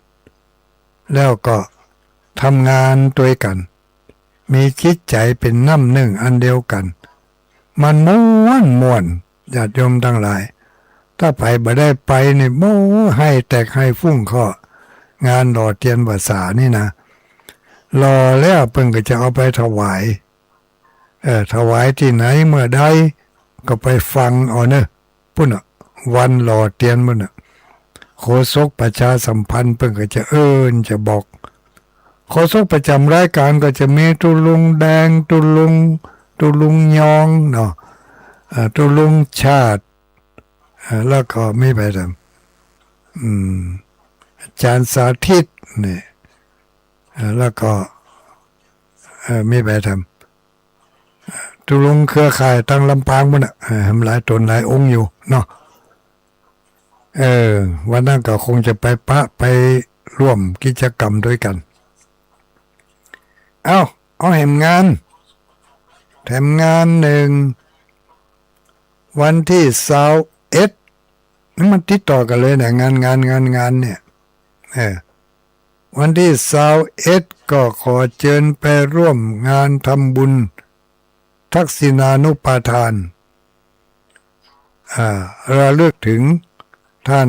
แล้วก็ทำงานด้วยกันมีคิดใจเป็นน้ำหนึ่งอันเดียวกันมันม่วนญาติโยมทั้งหลายถ้าไปบ่ได้ไปนี่โม้ให้แตกให้ฟุ้งข้องานหล่อเทียนภาษานี่นะรอแล้วเพิ่งก็จะเอาไปถวายถวายที่ไหนเมื่อใดก็ไปฟังเอาเนอะพุ่นวันหล่อเทียนมันโฆษกประชาสัมพันธ์เพิ่งก็จะจะบอกโฆษกประจำรายการก็จะมีตุลุงแดงตุลุงยองเนาะตุลุงชาติแล้วก็ไม่ไปทำอาจารย์สาธิตนี่แล้วก็ไม่ไปทำตุลุงเครือข่ายตั้งลำปางมันทำหลายตนหลายองค์อยู่เนาะวันนั้นก็คงจะไปร่วมกิจกรรมด้วยกันเอาแถมงานหนึ่งวันที่21นี่มันติดต่อกันเลยเนี่ยงานเนี่ยวันที่21ก็ขอเชิญไปร่วมงานทำบุญทักษิณานุปาทานระลึกถึงท่าน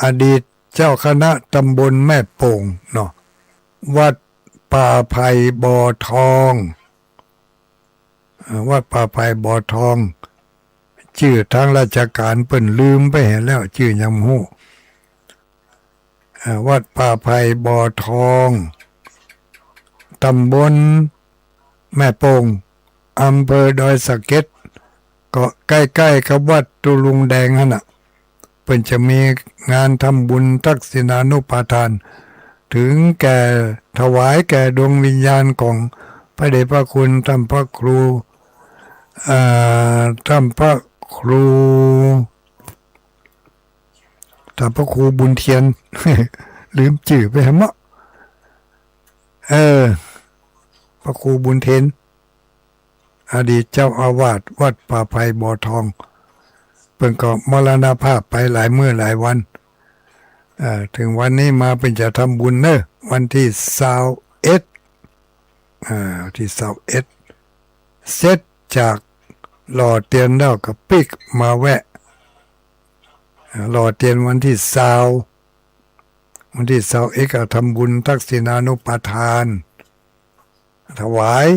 อดีตเจ้าคณะตำบลแม่โป่งเนาะวัดป่าไผ่บ่อทองวัดป่าไผ่บ่อทอง ชื่อทางราชการเปิ้นลืมไปเห็นแล้วชื่อยังฮู้วัดป่าไผ่บ่อทองตำบลแม่โป่งอำเภอดอยสะเก็ดก็ใกล้ๆกับวัดตุลุงแดงหั่นน่ะเพิ่นจะมีงานทำบุญทักษิณานุปทานถึงแก่ถวายแก่ดวงวิญญาณของพระเดชพระคุณท่านพระครูท่านพระครูบุญเทียน ลืมชื่อไปหมดพระครูบุญเทียนอดีตเจ้าอาวาสวัดป่าไผ่บ่อทองเพิ่งก็มรณภาพไปหลายมื้อหลายวันถึงวันนี้มาเป็นจะทำบุญเนอะวันที่21ที่21เสร็จจากหล่อเตียนแล้วก็ปิกมาแวะหล่อเตียนวันที่21ก็ทำบุญทักษิณานุปทานถวาย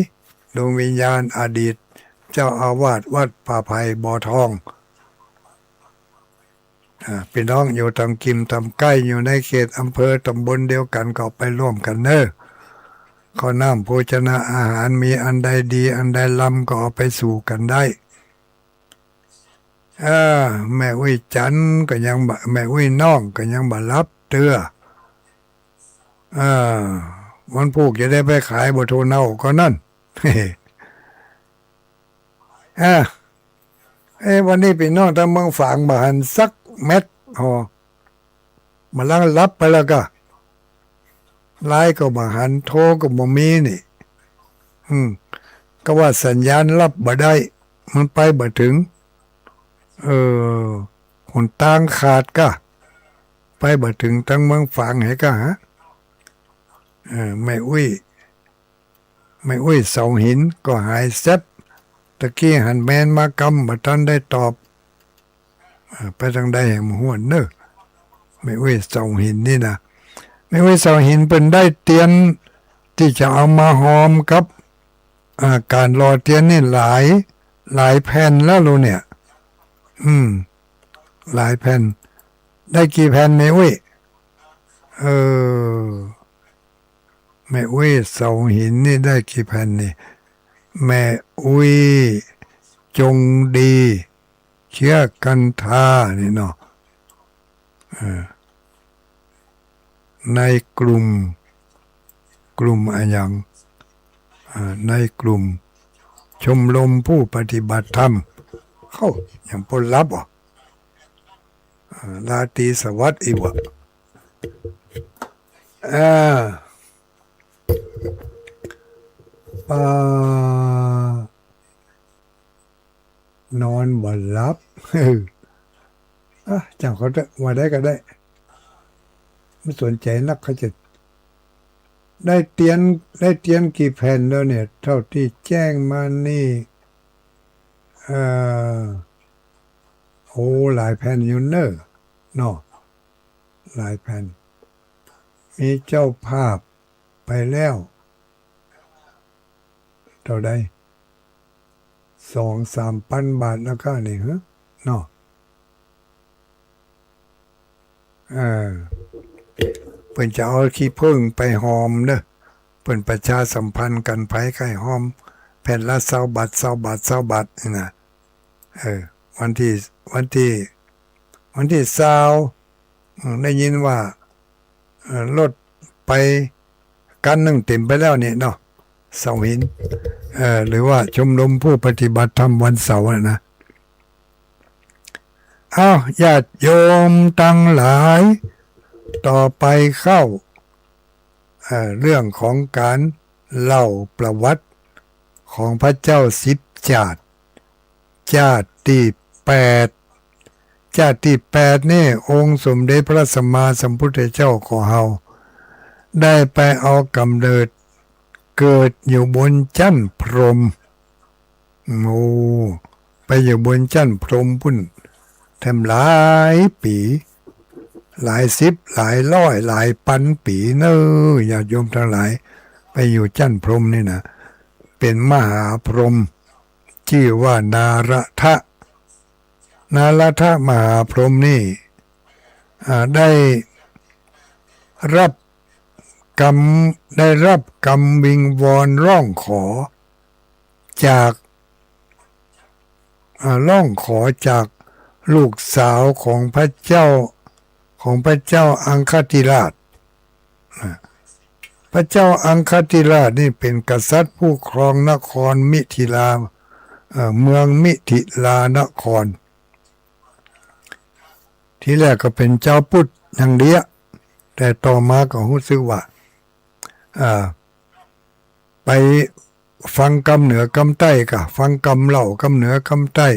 ดวงวิญญาณอดีตเจ้าอาวาสวัดป่าไผ่บ่อทองพี่น้องอยู่ทำกิมทำใกล้อยู่ในเขตอำเภอตำบลเดียวกันก็ไปร่วมกันเนอะข้าวน้ำโภชนาอาหารมีอันใดดีอันใดล้ำก็เอาไปสู่กันได้แม่อุ้ยจันก็ยังแม่อุ้ยน้องก็ยังบ่รับเตือวันพูกจะได้ไปขายบ่โทเน่าก็นั่น วันนี้พี่น้องทางเมืองฝางมาหันสักเม็ดมาลังรับไปแล้วก็ไลน์ก็มาหันโทรก็บ่มีนี่ก็ว่าสัญญาณรับบ่ได้มันไปบ่ถึงคนต่างขาดก็ไปบ่ถึงทั้งเมืองฝางให้ก็ฮะไม่อุ้ยเสาหินก็หายเซ็บตะกี้หันแมนมากำบ่ทันได้ตอบไปทางใดแห่งหัวเนอะไม่อุ้ยเสาหินนี่นะไม่อุ้ยเสาหินเป็นได้เตียนที่จะเอามาหอมกับการรอเตียนนี่หลายแผ่นแล้วลูเนี่ยหลายแผ่นได้กี่แผ่นไม่อุ้ยไม่อุ้ยเสาหินนี่ได้กี่แผ่นนี่แม่อุ้ยจงดีเชื่อกันทานี่เนาะในกลุ่มอะไรอย่างในกลุ่มชมรมผู้ปฏิบัติธรรมเข้าอย่างผลลัพธ์ราตรีสวัสดิ์อีกวะนอนบ่หลับจังเขาจะมาได้ก็ได้ไม่สนใจนักเขาจะได้เตียนกี่แผ่นแล้วเนี่ยเท่าที่แจ้งมานี่หลายแผ่นอยู่เนอะเนาะหลายแผ่นมีเจ้าภาพไปแล้วเท่าใด2-3 พันบาทแล้วก็นี่เนาะเพิ่นจะเอาขี้ผึ้งไปหอมเด้อเพิ่นประชาสัมพันธ์กันไผไข่หอมแผ่นละ20 บาทนี่นะวันที่20ได้ยินว่ารถไปกันหนึ่งเต็มไปแล้วเนี่ยเนาะเสาหินหรือว่าชมรมผู้ปฏิบัติธรรมวันเสาร์นะญาติโยมตั้งหลายต่อไปเข้าเรื่องของการเล่าประวัติของพระเจ้า10 ชาติที่8นี่องค์สมเด็จพระสัมมาสัมพุทธเจ้าของเฮาได้ไปเอากำเนิดเกิดอยู่บนจั้นพรหมไปอยู่บนจั้นพรหมพุ่นแถมหลายปีหลาย10หลายร้อยหลายพันปีเนอะญาติโยมทั้งหลายไปอยู่จั้นพรหมนี่นะเป็นมหาพรหมชื่อว่านารทะ นาลทะมหาพรหมนี่ได้รับกรรมวิงวอนร้องขอจากลูกสาวของพระเจ้าอังคติราชพระเจ้าอังคติราชนี่เป็นกษัตริย์ผู้ครองนครมิถิลาเมืองมิถิลานครที่แรกก็เป็นเจ้าพุทธอย่างเดียวแต่ต่อมาก็รู้สึกว่าไปฟังกำเหนือกำใต้ก็ฟังกำเหล่ากำเหนือกำใต้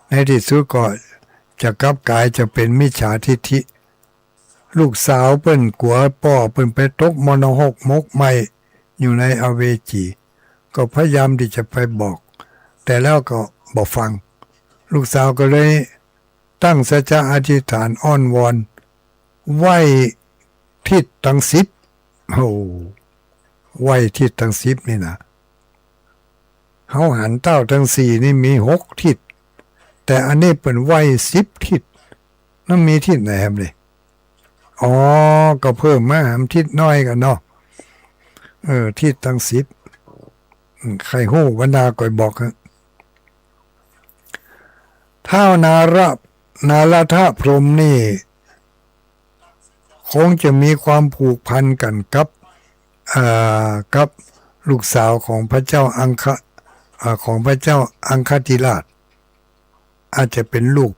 ในที่สุดก็จะกลับกลายจะเป็นมิจฉาทิฏฐิลูกสาวเปิ้นกลัวป่อเปิ้นไปตกมรหกมกไหมอยู่ในอเวจีก็พยายามที่จะไปบอกแต่แล้วก็บอกฟังลูกสาวก็เลยตั้งสัจจะอธิษฐานอ้อนวอนไหว้ทิศทั้ง10ไหว้ทิศทั้ง10นี่นะเฮาหันเต้าทั้ง4นี่มี6ทิศแต่อันนี้เป็นไหว้10ทิศนั่นมีทิศไหนครับเลยก็เพิ่มมาทิศน้อยกันเนาะทิศทั้ง10ใครฮู้บรรดาก่อยบอกท้าวนาลทะพรหมนี่คงจะมีความผูกพันกันกับลูกสาวของพระเจ้าอังคติราชอาจจะเป็นลูก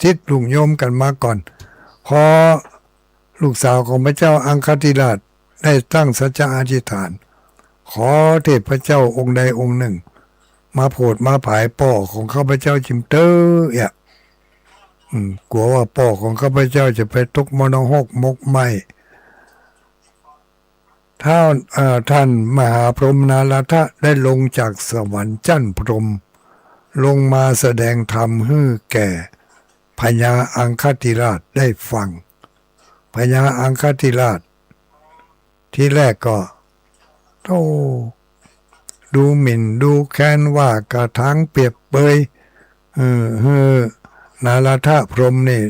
ศิษย์ลูกโยมกันมาก่อนพอลูกสาวของพระเจ้าอังคติราชได้ตั้งสัจจะอธิษฐานขอเทพเจ้าองค์ใดองค์หนึ่งมาโปรดมาผายป่อของข้าพเจ้าจิมเตอร์กลัวว่าป่อของข้าพเจ้าจะไปตกมรหกมกไหมท่านมหาพรหมนาลทะได้ลงจากสวรรค์จันทร์พรหมลงมาแสดงธรรมให้แก่พญาอังคติราชได้ฟังพญาอังคติราชที่แรกก็ดูหมิ่นดูแค้นว่ากระทั่งเปรียบเปยนาลทะพรหมนี่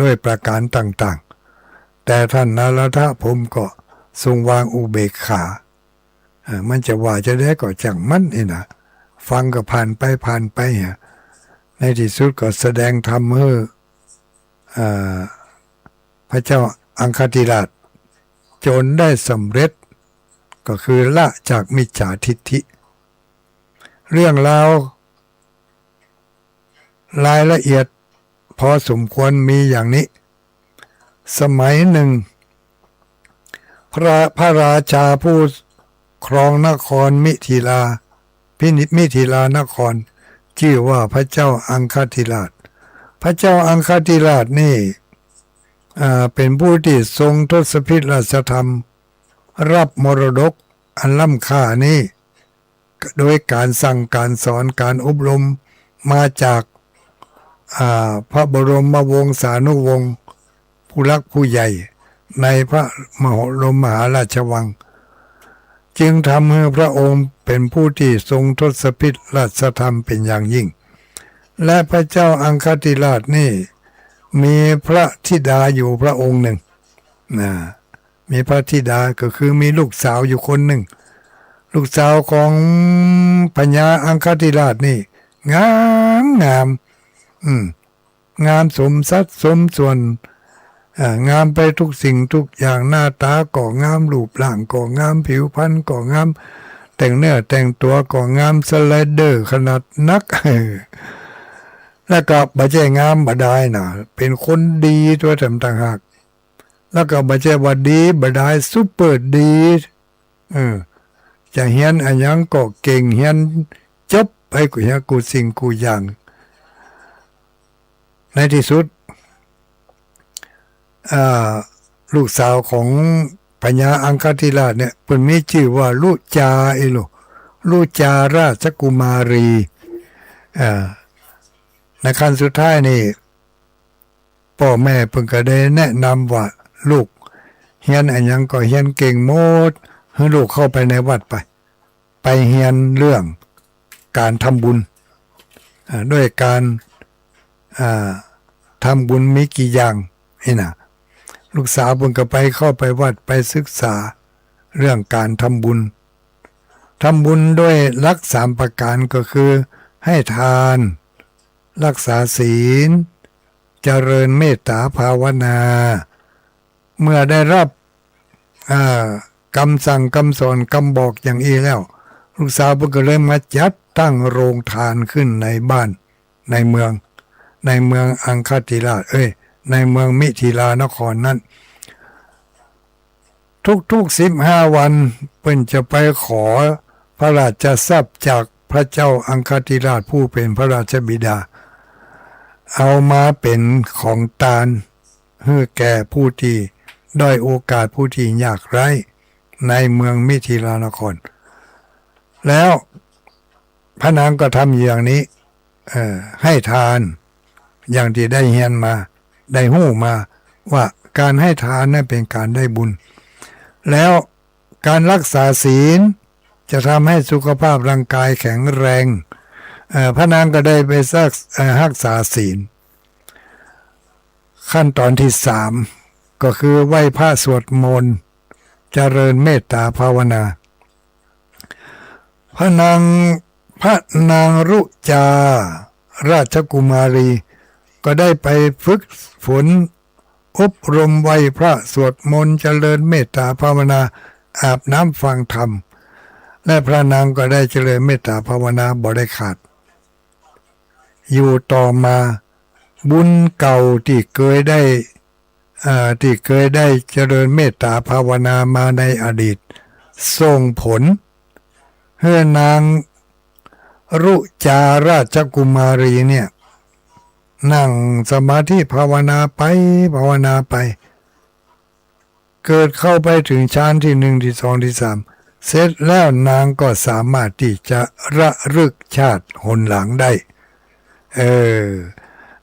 ด้วยประการต่างๆแต่ท่านนาลทะพรหมก็ทรงวางอุเบกขามันจะว่าจะได้ก็จังมันนี่นะฟังก็ผ่านไปในที่สุดก็แสดงธรรมให้พระเจ้าอังคติราชจนได้สำเร็จก็คือละจากมิจฉาทิฏฐิเรื่องราวรายละเอียดพอสมควรมีอย่างนี้สมัยหนึ่งพระราชาผู้ครองนครมิถิลานครชื่อว่าพระเจ้าอังคติราชพระเจ้าอังคติราชนี่เป็นผู้ที่ทรงทศพิธราชธรรมรับมรดกอันล้ำค่านี้โดยการสั่งการสอนการอบรมมาจากพระบรมวงศานุวงศ์ผู้รักผู้ใหญ่ในพระมหาราชวังจึงทำให้พระองค์เป็นผู้ที่ทรงทศพิธราชธรรมเป็นอย่างยิ่งและพระเจ้าอังคติราชนี่มีพระธิดาอยู่พระองค์หนึ่งมีพระธิดาก็คือมีลูกสาวอยู่คนหนึ่งลูกสาวของพญาอังคติราชนี่งามสมสัดสมส่วนงามไปทุกสิ่งทุกอย่างหน้าตาก็งามรูปร่างก็งามผิวพรรณก็งามแต่งเนื้อแต่งตัวก็งามสไลเดอร์ขนาดนักแล้วก็บ่ใช่งามบ่ได้นะเป็นคนดีตัวต่างหากแล้วก็บ่ใช่ว่าดีบ่ได้ซุปเปอร์ดีจะเฮียนอันยังก็เก่งเฮียนจบไปกูเฮียกูสิ่งกูอย่างในที่สุดลูกสาวของพญาอังคติราชเนี่ยเพิ่นมีชื่อว่าลุจาราชกุมารีในขั้นสุดท้ายนี่พ่อแม่เพิ่นก็ได้แนะนำว่าลูกเฮียนอันยังก็เฮียนเก่งหมดให้ลูกเข้าไปในวัดไปเฮียนเรื่องการทำบุญ ด้วยการทำบุญมีกี่อย่างนี่นะลูกสาวเพิ่งก็ไปเข้าไปวัดไปศึกษาเรื่องการทำบุญด้วยหลัก3ประการก็คือให้ทานรักษาศีลเจริญเมตตาภาวนาเมื่อได้รับคำสั่งคำสอนคำบอกอย่างนี้แล้วลูกสาวเพิ่งก็เลยมาจัดตั้งโรงทานขึ้นในบ้านในเมืองอังคติราชในเมืองมิถิลานครนั้นทุก15 วันเพิ่นจะไปขอพระราชทรัพย์จากพระเจ้าอังคติราชผู้เป็นพระราชบิดาเอามาเป็นของทานให้แก่ผู้ที่ด้อยโอกาสผู้ที่ยากไร้ในเมืองมิถิลานครแล้วพระนางก็ทำอย่างนี้ให้ทานอย่างที่ได้เรียนมาได้หู้มาว่าการให้ทานนั้นเป็นการได้บุญแล้วการรักษาศีลจะทำให้สุขภาพร่างกายแข็งแรงพระนางก็ได้ไปรักษาศีลขั้นตอนที่3ก็คือไหว้พระสวดมนต์เจริญเมตตาภาวนาพระนางรุจาราชกุมารีก็ได้ไปฝึกฝนอบรมไหว้พระสวดมนต์เจริญเมตตาภาวนาอาบน้ำฟังธรรมและพระนางก็ได้เจริญเมตตาภาวนาบ่ได้ขาดอยู่ต่อมาบุญเก่าที่เคยได้เจริญเมตตาภาวนามาในอดีตส่งผลให้นางรุจาราชกุมารีเนี่ยนั่งสมาธิภาวนาไปเกิดเข้าไปถึงฌานที่1ที่2ที่3เสร็จแล้วนางก็สามารถที่จะระลึกชาติหนหลังได้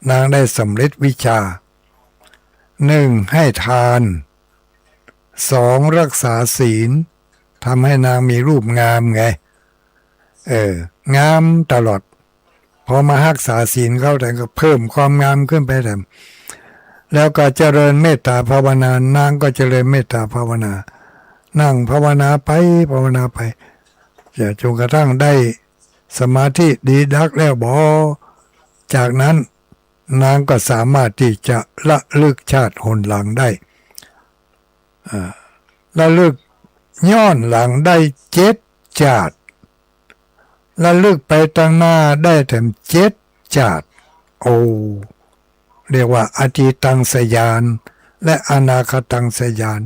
นางได้สำเร็จวิชา1ให้ทาน2รักษาศีลทำให้นางมีรูปงามไงงามตลอดพอมารักษาศีลเข้าแต่ก็เพิ่มความงามขึ้นไปแล้วก็เจริญเมตตาภาวนานางก็เจริญเมตตาภาวนานั่งภาวนาไปจนกระทั่งได้สมาธิดีดักแล้วจากนั้นนางก็สามารถที่จะละลึกชาติหนหลังได้ละลึกย้อนหลังได้7 ชาติละลึกไปตั้งหน้าได้ถึง7 ชาติเรียกว่าอดีตังสยานและอนาคตังสยาน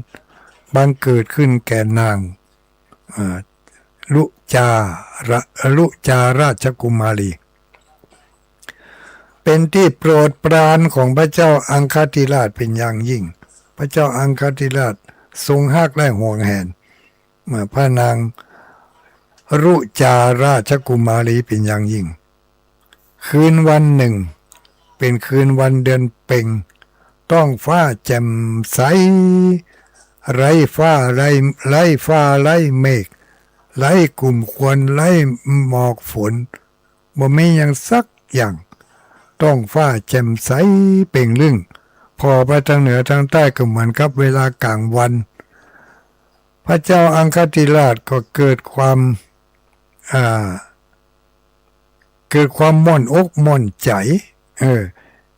บังเกิดขึ้นแก่นางรุจาราชกุมารีเป็นที่โปรดปรานของพระเจ้าอังคติราชเป็นอย่างยิ่งพระเจ้าอังคติราชทรงฮักและห่วงแหนเมื่อพระนางรุจาราชกุมารีเป็นอย่างยิ่งคืนวันหนึ่งเป็นคืนวันเดือนเพ็ญต้องฟ้าแจ่มใสไร้ฟ้าไร้เมฆไร้กลุ่มควันไร้หมอกฝนบ่มีอย่างสักอย่างต้องฟ้าแจ่มใสเป่งลึ่งพอไปทางเหนือทางใต้ก็เหมือนกับเวลากลางวันพระเจ้าอังคติราชก็เกิดความม่อนอกม่อนใจ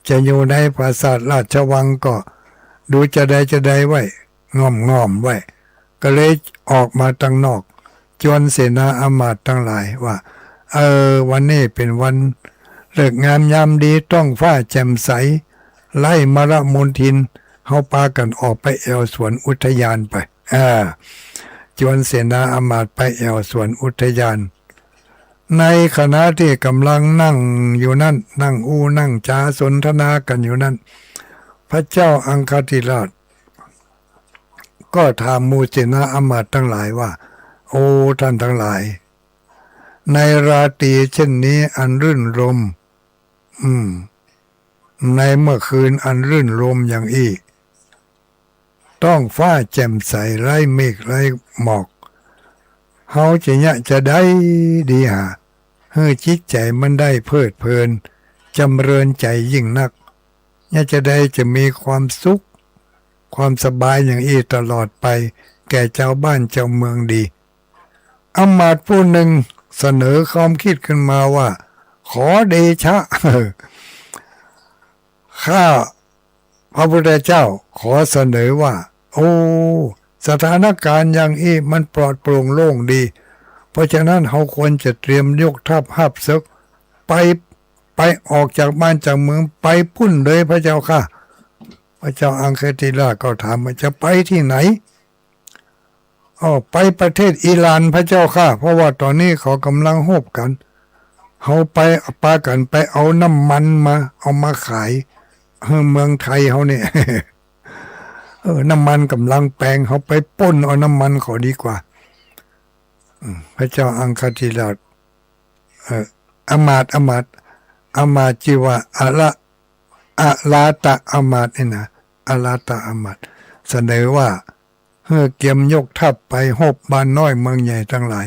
จะอยู่ในปราสาทราชวังก็ดูจะได้ไว้ง่อมไว้ก็เลยออกมาตั้งนอกจวนเสนาอมาตย์ทั้งหลายว่าวันนี้เป็นวันเลิกงามยามดีต้องฟ้าแจ่มใสไล่มรมนทินเฮาพากันออกไปแอวสวนอุทยานไปจวนเสนาอมาตย์ไปแอวสวนอุทยานในขณะที่กำลังนั่งอยู่นั่นนั่งจาสนทนากันอยู่นั่นพระเจ้าอังคติราชก็ถามหมู่เสนาอมาตย์ทั้งหลายว่าท่านทั้งหลายในราตรีเช่นนี้อันรื่นรมในเมื่อคืนอันรื่นรมอย่างอี้ต้องฟ้าแจ่มใสไร้เมฆไร้หมอกเฮาจะได้ดีหา ให้จิตใจมันได้เพลิดเพลินจำเริญใจยิ่งนักเนี่ยจะได้จะมีความสุขความสบายอย่างอีตลอดไปแก่เจ้าบ้านเจ้าเมืองดีอำมาตย์ผู้หนึ่งเสนอความคิดขึ้นมาว่าขอเดชะ ข้าพระพุทธเจ้าขอเสนอว่าโอ้สถานการณ์อย่างนี้มันปลอดโปร่งโล่งดีเพราะฉะนั้นเราควรจะเตรียมยกทัพหับศึกไปออกจากบ้านจากเมืองไปพุ่นเลยพระเจ้าค่ะพระเจ้าอังคติราชก็ถามว่าจะไปที่ไหนไปประเทศอิหร่านพระเจ้าค่ะเพราะว่าตอนนี้เขากำลังโหบกันเขาไปปากันไปเอาน้ำมันมาเอามาขายเมืองไทยเขาเนี่ย น้ำมันกำลังแปลงเขาไปป้นเอาน้ำมันเขาดีกว่าพระเจ้าอังคติราชอมาตย์ชื่อว่าอาลาตะอมาตย์นี่นะอาลาตะอมาตย์เสนอว่าเกียมยกทัพไปหบบ้านน้อยเมืองใหญ่ทั้งหลาย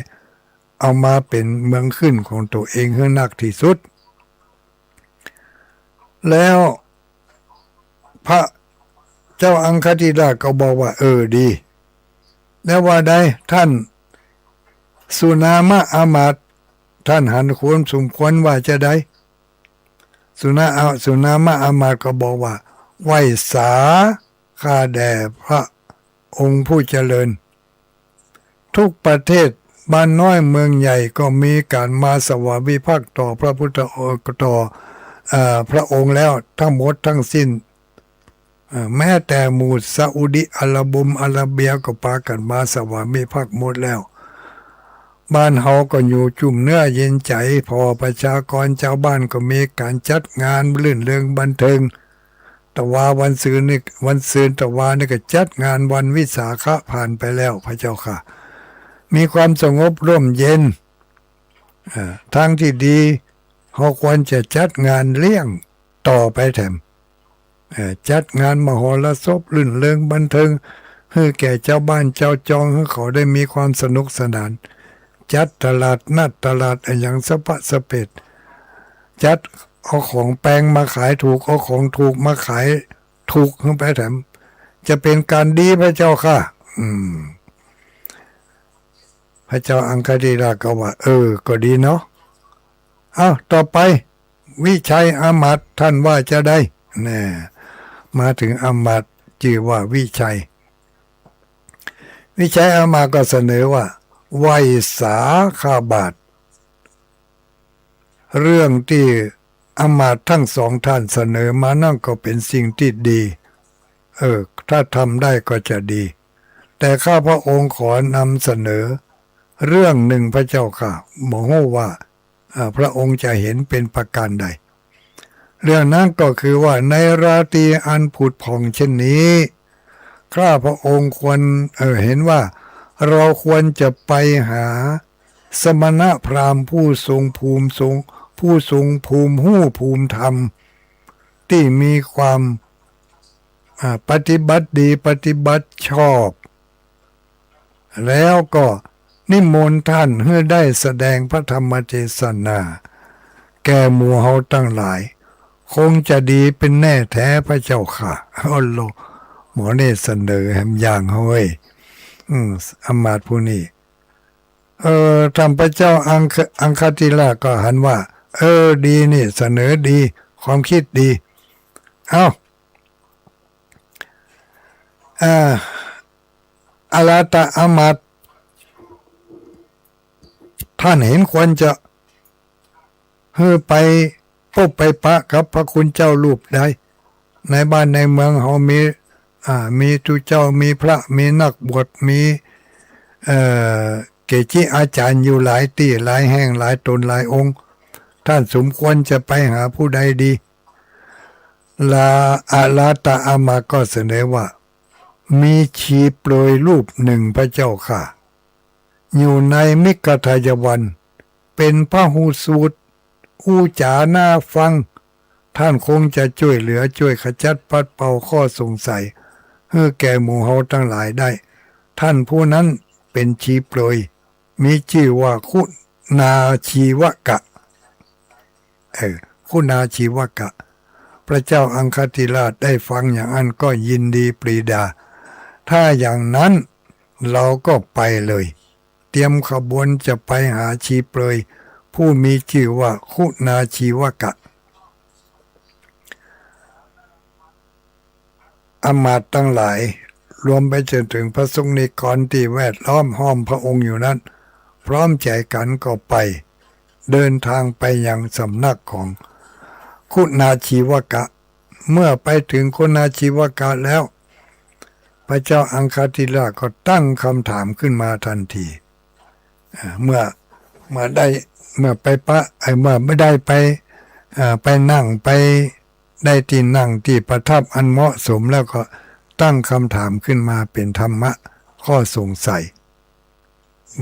เอามาเป็นเมืองขึ้นของตัวเองให้หนักที่สุดแล้วพระเจ้าอังคติราชก็บอกว่าดีแล้วว่าได้ท่านสุนามะอามาตย์ท่านหันควรสมควรว่าจะได้สุนามะอามาตย์ก็บอกว่าไหว้สาข้าแด่พระองค์ผู้เจริญทุกประเทศบ้านน้อยเมืองใหญ่ก็มีการมาสวามิภักดิ์ต่อพระพุทธองค์ต่อพระองค์แล้วทั้งหมดทั้งสิ้นแม้แต่หมู่ซาอุดิอาระเบียก็พากันมาสวามิภักดิ์หมดแล้วบ้านเฮาก็อยู่จุ่มเนื้อเย็นใจพอประชากรชาวบ้านก็มีการจัดงานรื่นเริงบันเทิงแต่ว่าวันซืนแต่ว่านี่ก็จัดงานวันวิสาขะผ่านไปแล้วพระเจ้าค่ะมีความสงบร่มเย็นทางที่ดีเราควรจะจัดงานเลี้ยงต่อไปแถมจัดงานมโหรสพรื่นเริงบันเทิงให้แก่เจ้าบ้านเจ้าจองให้เขาได้มีความสนุกสนานจัดตลาดนัดตลาดอย่างสะพะสะเพ็ดจัดเอาของแปลงมาขายถูกเอาของถูกมาขายถูกขึ้นไปแถมจะเป็นการดีพระเจ้าค่ะพระเจ้าอังคติราชก็ว่าก็ดีเนาะต่อไปวิชัยอามาตย์ท่านว่าจะได้แน่มาถึงอามาตย์ชื่อว่าวิชัยอามาตย์ก็เสนอว่าไหว้สาข้าบาทเรื่องที่อามาตย์ทั้งสองท่านเสนอมานั่นก็เป็นสิ่งที่ดีถ้าทำได้ก็จะดีแต่ข้าพระองค์ขอนำเสนอเรื่องหนึ่งพระเจ้าค่ะบอกว่าพระองค์จะเห็นเป็นประการใดเรื่องนั้นก็คือว่าในราตรีอันผุดผ่องเช่นนี้ข้าพระองค์ควรเห็นว่าเราควรจะไปหาสมณพราหมณ์ผู้ทรงภูมิหู้ภูมิธรรมที่มีความปฏิบัติดีปฏิบัติชอบแล้วก็นิมนต์ท่านให้ได้แสดงพระธรรมเทศนาแก่หมู่เฮาตั้งหลายคงจะดีเป็นแน่แท้พระเจ้าค่ะหมอนี่เสนอแหมอย่างเฮ้ยอมาตย์ผู้นี้ทำพระเจ้าอังคติราชก็หันว่าดีนี่เสนอดีความคิดดีอาลาตะอามาตย์ท่านเห็นควรจะไปพบไปปะกับพระคุณเจ้ารูปใดในบ้านในเมืองเขามีทุเจ้ามีพระมีนักบวชมีเกจิอาจารย์อยู่หลายที่หลายแห่งหลายตนหลายองค์ท่านสมควรจะไปหาผู้ใดดีอาลาตะอามาก็เสนอว่ามีชีโปรยรูปหนึ่งพระเจ้าค่ะอยู่ในมิกทายวันเป็นพระหูสูตรอู้จ๋าหน้าฟังท่านคงจะช่วยเหลือช่วยขจัดปัดเป่าข้อสงสัยให้แก่หมู่เฮาทั้งหลายได้ท่านผู้นั้นเป็นชีโปรยมีชื่อว่าคุณาชีวกะ คุณาชีวกะพระเจ้าอังคติราชได้ฟังอย่างนั้นก็ยินดีปรีดาถ้าอย่างนั้นเราก็ไปเลยเตรียมขบวนจะไปหาชีเปลยผู้มีชื่อว่าคุณาชีวกะอมาตย์ทั้งหลายรวมไปจนถึงพระสงฆ์นิกรที่แวดล้อมห้อมพระองค์อยู่นั้นพร้อมใจกันก็ไปเดินทางไปยังสำนักของคุณาชีวกะเมื่อไปถึงคุณาชีวกะแล้วพระเจ้าอังคติราชก็ตั้งคำถามขึ้นมาทันทีเมื่อไปเมื่อไม่ได้ไปนั่งไปได้ที่นั่งที่ประทับอันเหมาะสมแล้วก็ตั้งคำถามขึ้นมาเป็นธรรมะข้อสงสัย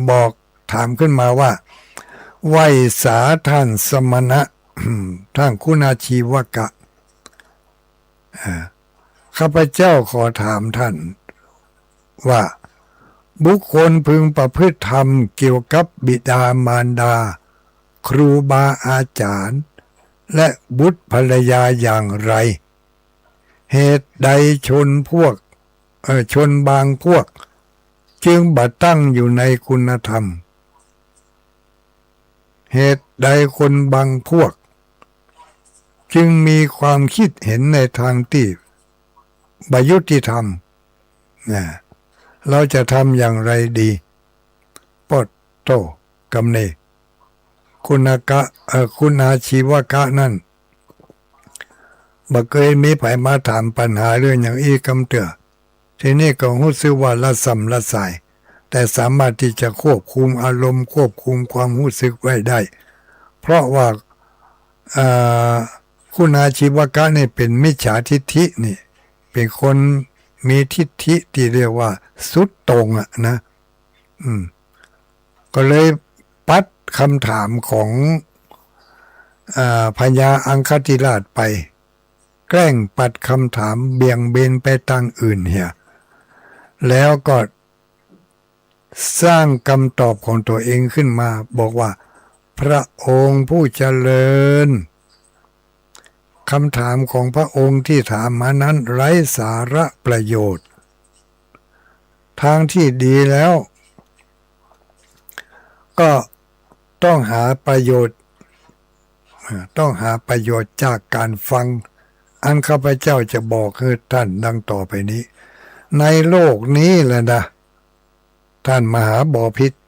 บอกถามขึ้นมาว่าไหวสาท่านสมณะ ท่านคุณาชีวกะข้าพเจ้าขอถามท่านว่าบุคคลพึงประพฤติธรรมเกี่ยวกับบิดามารดาครูบาอาจารย์และบุตรภรรยาอย่างไรเหตุใดชนบางพวกจึงบัตั้งอยู่ในคุณธรรมเหตุใดคนบางพวกจึงมีความคิดเห็นในทางที่บยุติธรรมเราจะทำอย่างไรดีปดโตกำเนคุณาชีวกะนั่นบ่เคยมีไผมาถามปัญหาเรื่องอย่างอีกำเตือทีนี้ก็รู้สึกว่าละสัมละสายแต่สามารถที่จะควบคุมอารมณ์ควบคุมความรู้สึกไว้ได้เพราะว่าคุณาชีวกะนี่เป็นมิจฉาทิฏฐินี่เป็นคนมีทิฏฐิที่เรียกว่าสุดตรงนะก็เลยปัดคำถามของพญาอังคติราชไปแกล้งปัดคำถามเบี่ยงเบนไปทางอื่นเหียแล้วก็สร้างคำตอบของตัวเองขึ้นมาบอกว่าพระองค์ผู้เจริญคำถามของพระองค์ที่ถามมานั้นไร้สาระประโยชน์ทางที่ดีแล้วก็ต้องหาประโยชน์จากการฟังอันข้าพเจ้าจะบอกให้ท่านดังต่อไปนี้ในโลกนี้แหละนะท่านมหาบพิตร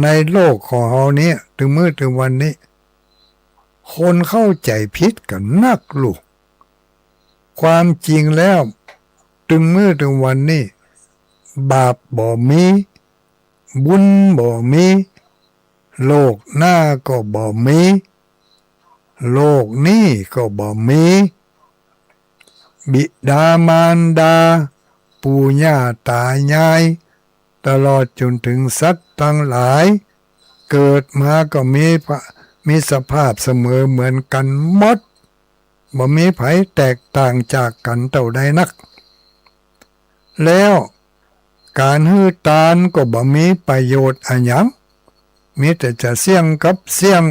ในโลกของเรานี้ถึงมื้อถึงวันนี้คนเข้าใจผิดกันนักลูกความจริงแล้วถึงมื้อถึงวันนี้บาปบ่มีบุญบ่มีโลกหน้าก็บ่มีโลกนี้ก็บ่มีบิดามารดาปู่ย่าตายายตลอดจนถึงสัตว์ทั้งหลายเกิดมาก็มีสภาพเสมอเหมือนกันหมดบ่มีไผแตกต่างจากกันเท่าใดนักแล้วการฮื้อตานก็บ่มีประโยชน์อันหยังมีแต่จะเสี่ยงกับเสี่ยง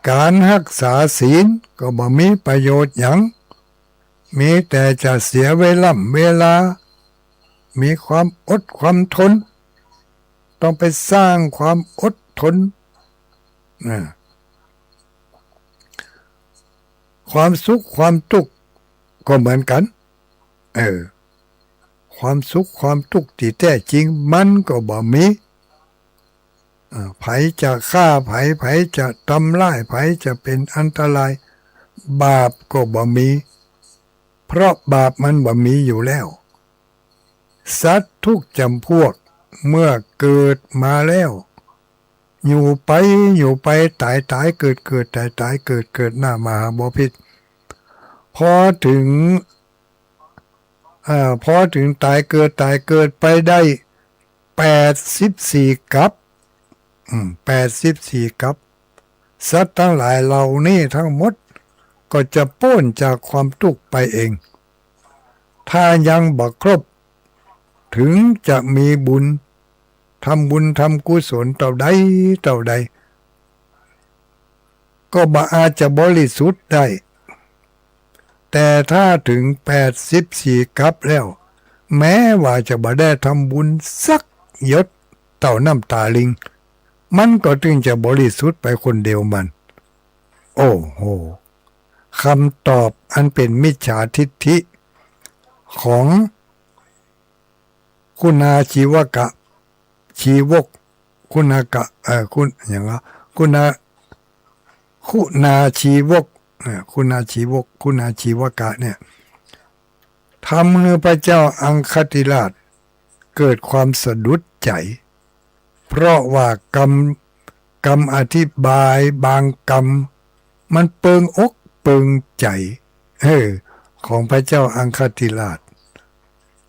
การรักษาศีลก็บ่มีประโยชน์หยังมีแต่จะเสียเวลามีความอดความทนต้องไปสร้างความอดทนความสุขความทุกข์ก็เหมือนกันความสุขความทุกข์ที่แท้จริงมันก็บ่มีไผจะฆ่าไผจะทำร้ายไผจะเป็นอันตรายบาปก็บ่มีเพราะบาปมันบ่มีอยู่แล้วสัตว์ทุกจำพวกเมื่อเกิดมาแล้วอยู่ไปตายเกิดตายเกิดหน้ามหาบพิตรพอถึงตายเกิดไปได้84กับ84กับสัตว์ทั้งหลายเหล่านี้ทั้งหมดก็จะพ้นจากความทุกข์ไปเองถ้ายังบ่ครบถึงจะมีบุญทำกุศลเท่าใด ก็บ่อาจจะบริสุทธิ์ได้แต่ถ้าถึง84กับแล้ว แม้ว่าจะบ่ได้ทำบุญสักหยดเต่าน้ำตาลิงมันก็ถึงจะบริสุทธิ์ไปคนเดียวมัน โอ้โหคำตอบอันเป็นมิจฉาทิฏฐิของคุณาชีวกะชีวกคุณากะคุณอย่างว่าคุณาชีวกคุณาชีวกคุณาชีวกะเนี่ยทำให้พระเจ้าอังคติราชเกิดความสะดุดใจเพราะว่ากรรมอธิบายบางกรรมมันเปิงอกเปิงใจของพระเจ้าอังคติราช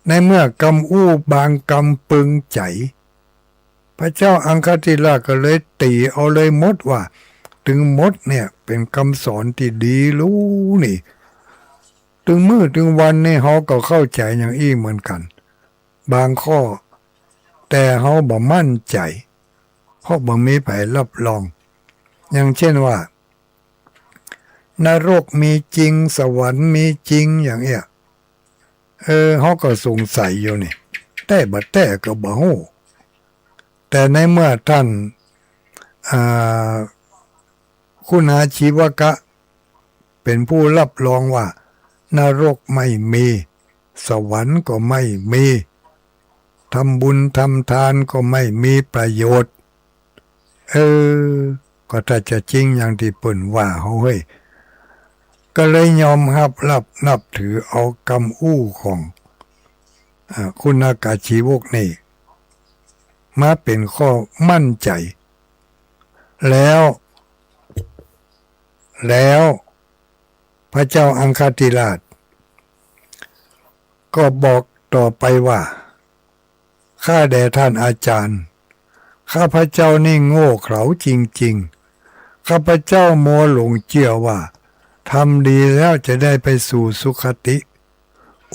ในเมื่อกรรมอู้บางกรรมเปิงใจพระเจ้าอังคติราชก็เลยตีเอาเลยมดว่าถึงมดเนี่ยเป็นคำสอนที่ดีรู้นี่ถึงมื้อถึงวันนี่เขาก็เข้าใจอย่างอี้เหมือนกันบางข้อแต่เขาบ่มั่นใจเพราะบ่มีไผรับรองอย่างเช่นว่านรกมีจริงสวรรค์มีจริงอย่างเงี้ยเขาก็สงสัยอยู่นี่แต่บ่แต่ก็บ่ฮู้แต่ในเมื่อท่านคุณาชีวกะเป็นผู้รับรองว่านรกไม่มีสวรรค์ก็ไม่มีทำบุญทำทานก็ไม่มีประโยชน์ก็ถ้าจะจริงอย่างที่เปิ่นว่าเฮาเฮ้ยก็เลยยอมรับนับถือเอากรรมอู้ของคุณากาชีวกนี่มาเป็นข้อมั่นใจแล้วพระเจ้าอังคติราชก็บอกต่อไปว่าข้าแด่ท่านอาจารย์ข้าพระเจ้านี่โง่เขลาจริงๆข้าพระเจ้าโมหลงเชื่อว่าทำดีแล้วจะได้ไปสู่สุคติ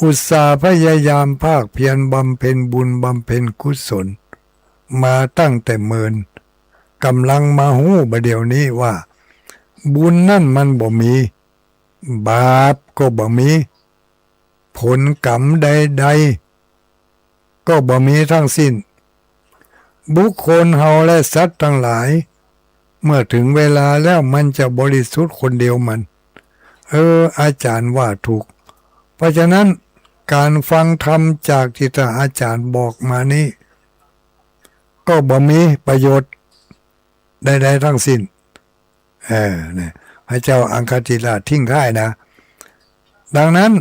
อุตสาห์พยายามภาคเพียรบำเพ็ญบุญบำเพ็ญกุศลมาตั้งแต่เมินกำลังมาหู้บัดเดี๋ยวนี้ว่าบุญนั่นมันบ่มีบาปก็บ่มีผลกรรมใดๆก็บ่มีทั้งสิ้นบุคคลเฮาและสัตว์ทั้งหลายเมื่อถึงเวลาแล้วมันจะบริสุทธิ์คนเดียวมันอาจารย์ว่าถูกเพราะฉะนั้นการฟังธรรมจากที่ท่านอาจารย์บอกมานี้ก็บ่มีประโยชน์ใดๆทั้งสิ้นเนี่ยพระเจ้าอังคติราชทิ้งท้ายนะดังนั้น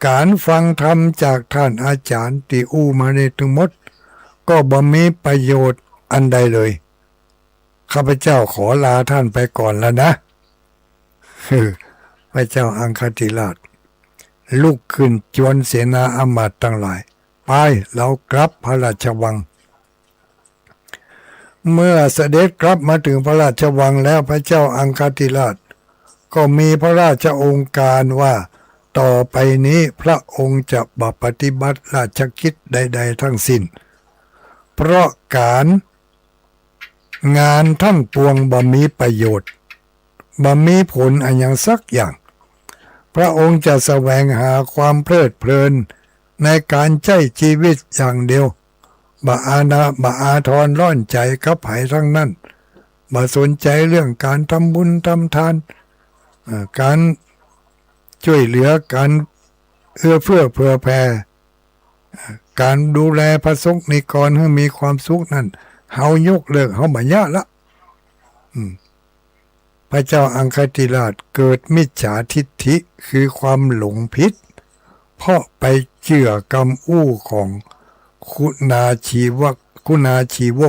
การฟังธรรมจากท่านอาจารย์ที่อู้มาในทั้งหมดก็บ่มีประโยชน์อันใดเลยข้าพเจ้าขอลาท่านไปก่อนแล้วนะพระเจ้าอังคติราชลุกขึ้นจวนเสนาอมาตย์ทั้งหลายไปเรากลับพระราชวังเมื่อเสด็จกลับมาถึงพระราชวังแล้วพระเจ้าอังคติราชก็มีพระราชโองการว่าต่อไปนี้พระองค์จะปฏิบัติราชกิจใดๆทั้งสิ้นเพราะการงานทั้งปวงบ่มีประโยชน์บ่มีผลอันยังสักอย่างพระองค์จะแสวงหาความเพลิดเพลินในการใช้ชีวิตอย่างเดียวบ่อาทรร้อนใจกับไผทั้งนั้นบ่สนใจเรื่องการทำบุญทำทานการช่วยเหลือการเอื้อเฟื้อเผื่อแผ่การดูแลพระสงฆ์นิกรให้มีความสุขนั้นเฮายกเลิกเฮาบ่ยะละพระเจ้าอังคติราชเกิดมิจฉาทิฏฐิคือความหลงผิดเพราะไปเชื่อกรรมอู้ของคุณาชีว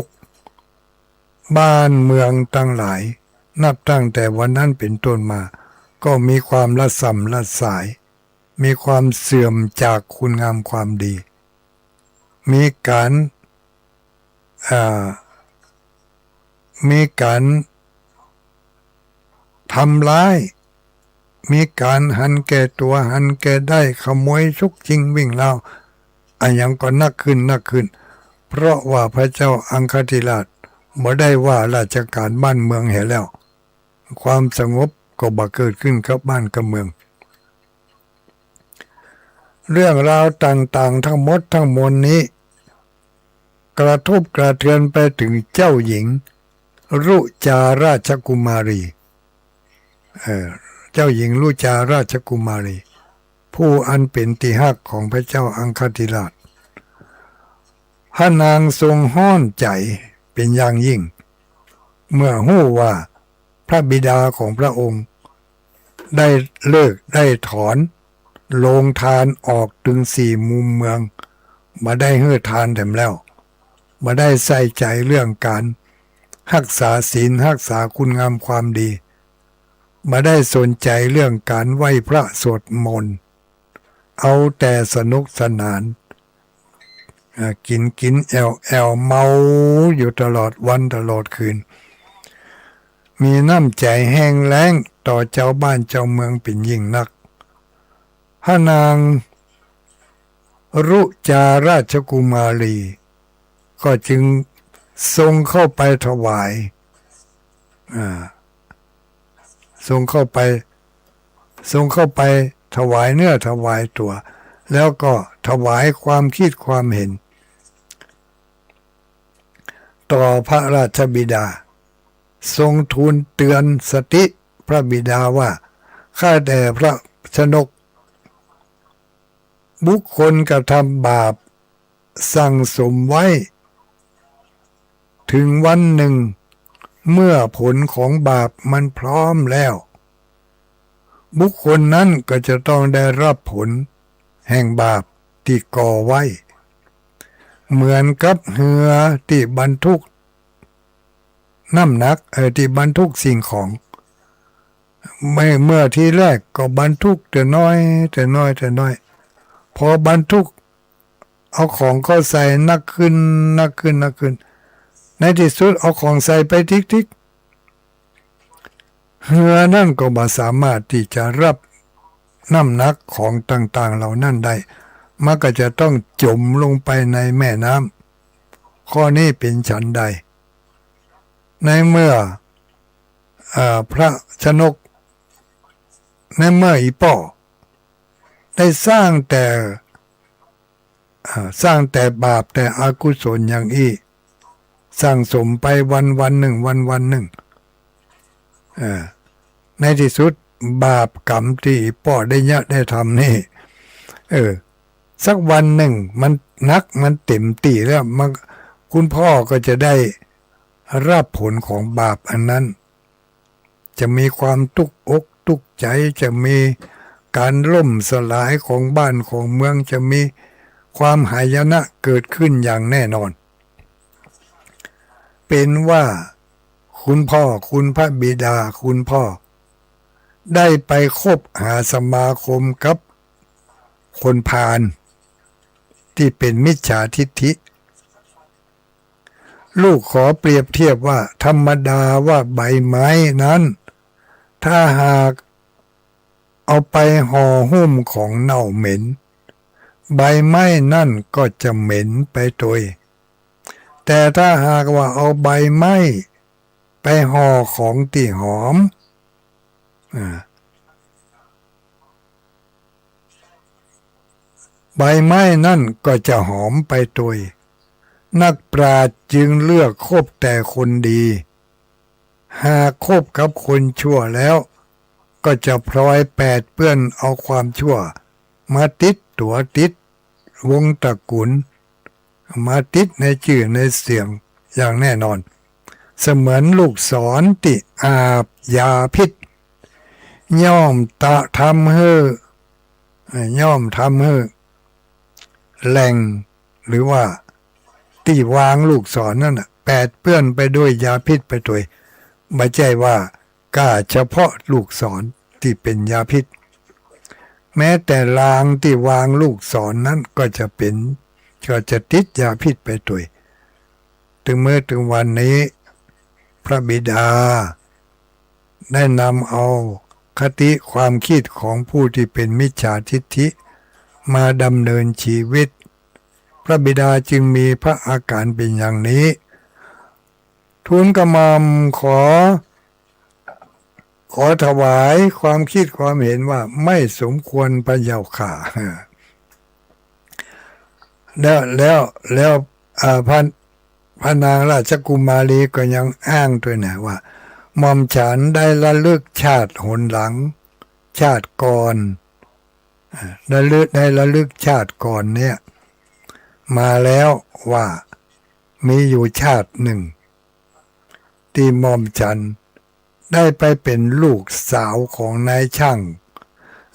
กบ้านเมืองทั้งหลายนับตั้งแต่วันนั้นเป็นต้นมาก็มีความละส่ำละสายมีความเสื่อมจากคุณงามความดีมีการทำร้ายมีการหันแก่ตัวหันแก่ได้ขโมยชุกจริงวิ่งเล่าอันยังก็นักขึ้นเพราะว่าพระเจ้าอังคติราชบ่ได้ว่าราชการบ้านเมืองเห็นแล้ว ความสงบก็บ่เกิดขึ้นกับบ้านกับเมือง เรื่องราวต่างๆทั้งหมดทั้งมวลนี้ กระทบกระเทือนไปถึงเจ้าหญิงรุจาราชกุมารีเจ้าหญิงรุจาราชกุมารีผู้อันเป็นที่ฮักของพระเจ้าอังคติราชพระนางทรงห้อนใจเป็นอย่างยิ่งเมื่อฮู้ว่าพระบิดาของพระองค์ได้เลิกได้ถอนโรงทานออกถึง4 มุมเมืองมาได้เฮือทานแถมแล้วมาได้ใส่ใจเรื่องการรักษาศีลรักษาคุณงามความดีมาได้สนใจเรื่องการไหว้พระสวดมนต์เอาแต่สนุกสนานกินแอลเมาอยู่ตลอดวันตลอดคืนมีน้ำใจแห้งแล้งต่อเจ้าบ้านเจ้าเมืองเป็นยิ่งนักพระนางรุจาราชกุมารีก็จึงทรงเข้าไปถวายทรงเข้าไปถวายเนื้อถวายตัวแล้วก็ถวายความคิดความเห็นต่อพระราชบิดาทรงทูลเตือนสติพระบิดาว่าข้าแต่พระชนกบุคคลกระทำบาปสั่งสมไว้ถึงวันหนึ่งเมื่อผลของบาปมันพร้อมแล้วบุคคลนั้นก็จะต้องได้รับผลแห่งบาปที่ก่อไว้เหมือนกับเรือที่บรรทุกน้ำหนักที่บรรทุกสิ่งของไม่เมื่อที่แรกก็บรรทุกแต่น้อยพอบรรทุกเอาของเข้าใส่นักขึ้นในที่สุดเอาของใส่ไปทิกเรือนั่นก็บ่สามารถที่จะรับน้ำหนักของต่างๆเหล่านั้นได้มันก็จะต้องจมลงไปในแม่น้ำข้อนี้เป็นฉันใดในเมื่อพระชนกในเมื่ออีป่อได้สร้างแต่บาปแต่อกุศลอย่างอี้สร้างสมไปวันหนึ่งในที่สุดบาปกรรมที่ป่อได้ทำนี่สักวันหนึ่งมันนักมันเต็มตีแล้วมันคุณพ่อก็จะได้รับผลของบาปอันนั้นจะมีความทุกข์อกทุกข์ใจจะมีการล่มสลายของบ้านของเมืองจะมีความหายนะเกิดขึ้นอย่างแน่นอนเป็นว่าคุณพ่อคุณพระบิดาคุณพ่อได้ไปคบหาสมาคมกับคนพาลที่เป็นมิจฉาทิฏฐิลูกขอเปรียบเทียบว่าธรรมดาว่าใบไม้นั้นถ้าหากเอาไปห่อหุ้มของเน่าเหม็นใบไม้นั่นก็จะเหม็นไปโดยแต่ถ้าหากว่าเอาใบไม้ไปห่อของที่หอมใบไม้นั่นก็จะหอมไปโดยนักปราชญ์จึงเลือกคบแต่คนดีหากคบกับคนชั่วแล้วก็จะพลอยแปดเปื้อนเอาความชั่วมาติดตัวติดวงตระกูลมาติดในชื่อในเสียงอย่างแน่นอนเสมือนลูกศรที่อาบยาพิษย่อมทำให้แหล่งหรือว่าที่วางลูกศรนั่นแปดเปื้อนไปด้วยยาพิษไปด้วยไม่ใช่ว่ากล้าเฉพาะลูกศรที่เป็นยาพิษแม้แต่รางที่วางลูกศรนั้นก็จะติดยาพิษไปด้วยถึงเมื่อถึงวันนี้พระบิดาได้นำเอาคติความคิดของผู้ที่เป็นมิจฉาทิฏฐิมาดำเนินชีวิตพระบิดาจึงมีพระอาการเป็นอย่างนี้ทูลกระหม่อมขอ ขอถวายความคิดความเห็นว่าไม่สมควรพระเจ้าค่ะแล้วพระนางราชกุมารีก็ยังอ้างด้วยนะว่าหม่อมฉันได้ระลึกชาติหนหลังชาติก่อนได้ระลึกชาติก่อนเนี่ยมาแล้วว่ามีอยู่ชาติหนึ่งที่หม่อมฉันได้ไปเป็นลูกสาวของนายช่าง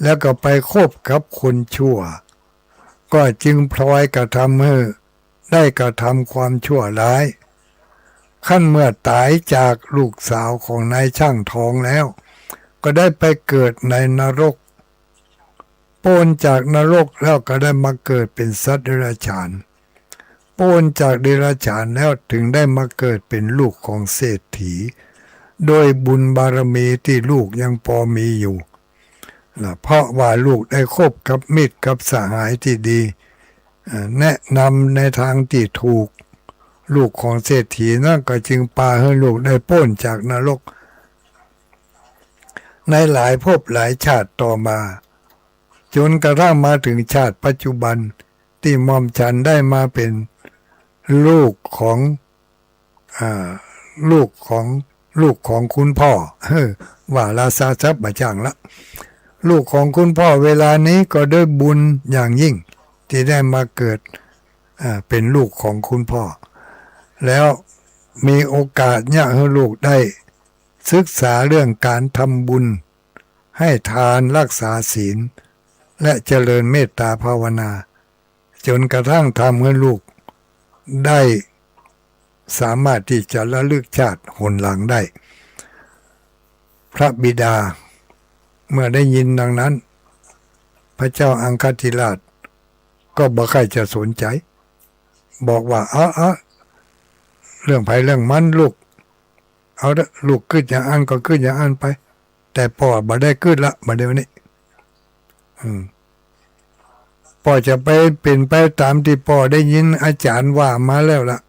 แล้วก็ไปคบกับคนชั่วก็จึงพลอยกระทำให้ได้กระทำความชั่วร้ายขั้นเมื่อตายจากลูกสาวของนายช่างทองแล้วก็ได้ไปเกิดในนรกพ้นจากนรกแล้วก็ได้มาเกิดเป็นสัตว์เดรัจฉานพ้นจากเดรัจฉานแล้วถึงได้มาเกิดเป็นลูกของเศรษฐีโดยบุญบารมีที่ลูกยังพอมีอยู่เพราะว่าลูกได้คบกับมิตรกับสหายที่ดีแนะนำในทางที่ถูกลูกของเศรษฐีนั่นก็จึงพาให้ลูกได้พ้นจากนรกในหลายภพหลายชาติต่อมาจนกระทั่งมาถึงชาติปัจจุบันที่หม่อมฉันได้มาเป็นลูกของลูกของคุณพ่อว่าราชาทรัพย์มาจ้างละลูกของคุณพ่อเวลานี้ก็ด้วยบุญอย่างยิ่งที่ได้มาเกิดเป็นลูกของคุณพ่อแล้วมีโอกาสเนี่ยให้ลูกได้ศึกษาเรื่องการทำบุญให้ทานรักษาศีลและเจริญเมตตาภาวนาจนกระทั่งทำให้ลูกได้สามารถที่จะระลึกชาติหนหลังได้พระบิดาเมื่อได้ยินดังนั้นพระเจ้าอังคติราชก็บ่ใครจะสนใจบอกว่าเรื่องไผเรื่องมันลูกเอาละลูกขึ้นอย่างอันก็ขึ้นอย่างอันไปแต่พ่อบ่ได้ขึ้นละมาเดี๋ยวนี้พ่อจะไปเป็นไปตามที่พ่อได้ยินอาจารย์ว่ามาแล้วล่ะ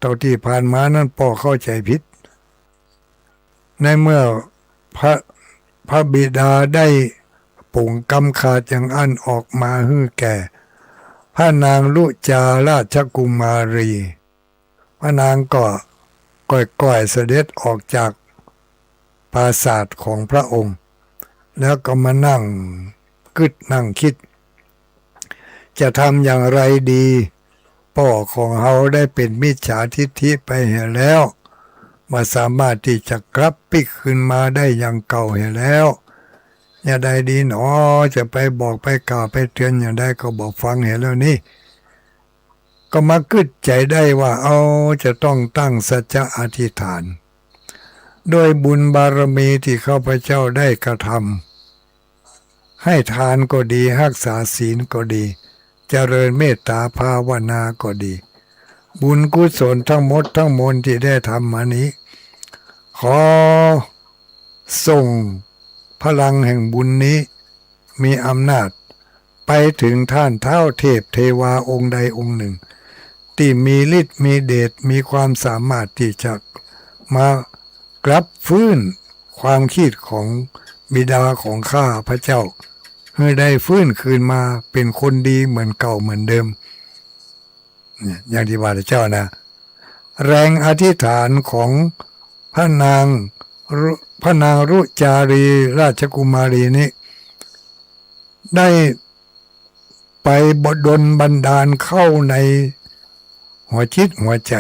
ตอนที่ผ่านมานั้นพ่อเข้าใจผิดในเมื่อพระบิดาได้ปุ่งกำขาดอย่างอันออกมาฮื้อแก่พระนางลุจาราชกุมารีพระนางก็ก่อยเสด็จออกจากปราสาทของพระองค์แล้วก็มานั่งคิดจะทำอย่างไรดีพ่อของเขาได้เป็นมิจฉาทิฏฐิไปเห็นแล้วมาสามารถที่จะกลับปิกขึ้นมาได้อย่างเก่าเห็นแล้วอย่าได้ดีหนอจะไปบอกไปกล่าวไปเตือนอย่างใดก็บอกฟังเห็นแล้วนี่ก็มากึดใจได้ว่าจะต้องตั้งสัจจะอธิษฐานโดยบุญบารมีที่ข้าพเจ้าได้กระทำให้ทานก็ดีรักษาศีลก็ดีเจริญเมตตาภาวนาก็ดีบุญกุศลทั้งหมดทั้งมวลที่ได้ทำมานี้ขอส่งพลังแห่งบุญนี้มีอำนาจไปถึงท่านเท้าเทพเทวาองค์ใดองค์หนึ่งที่มีฤทธิ์มีเดชมีความสามารถที่จะมากลับฟื้นความคิดของบิดาของข้าพระเจ้าให้ได้ฟื้นคืนมาเป็นคนดีเหมือนเก่าเหมือนเดิมเนี่ยอย่างที่ว่าเจ้านะแรงอธิษฐานของพระนางรุจารีราชกุมารีนี้ได้ไปดลบันดาลเข้าในหัวจิตหัวใจ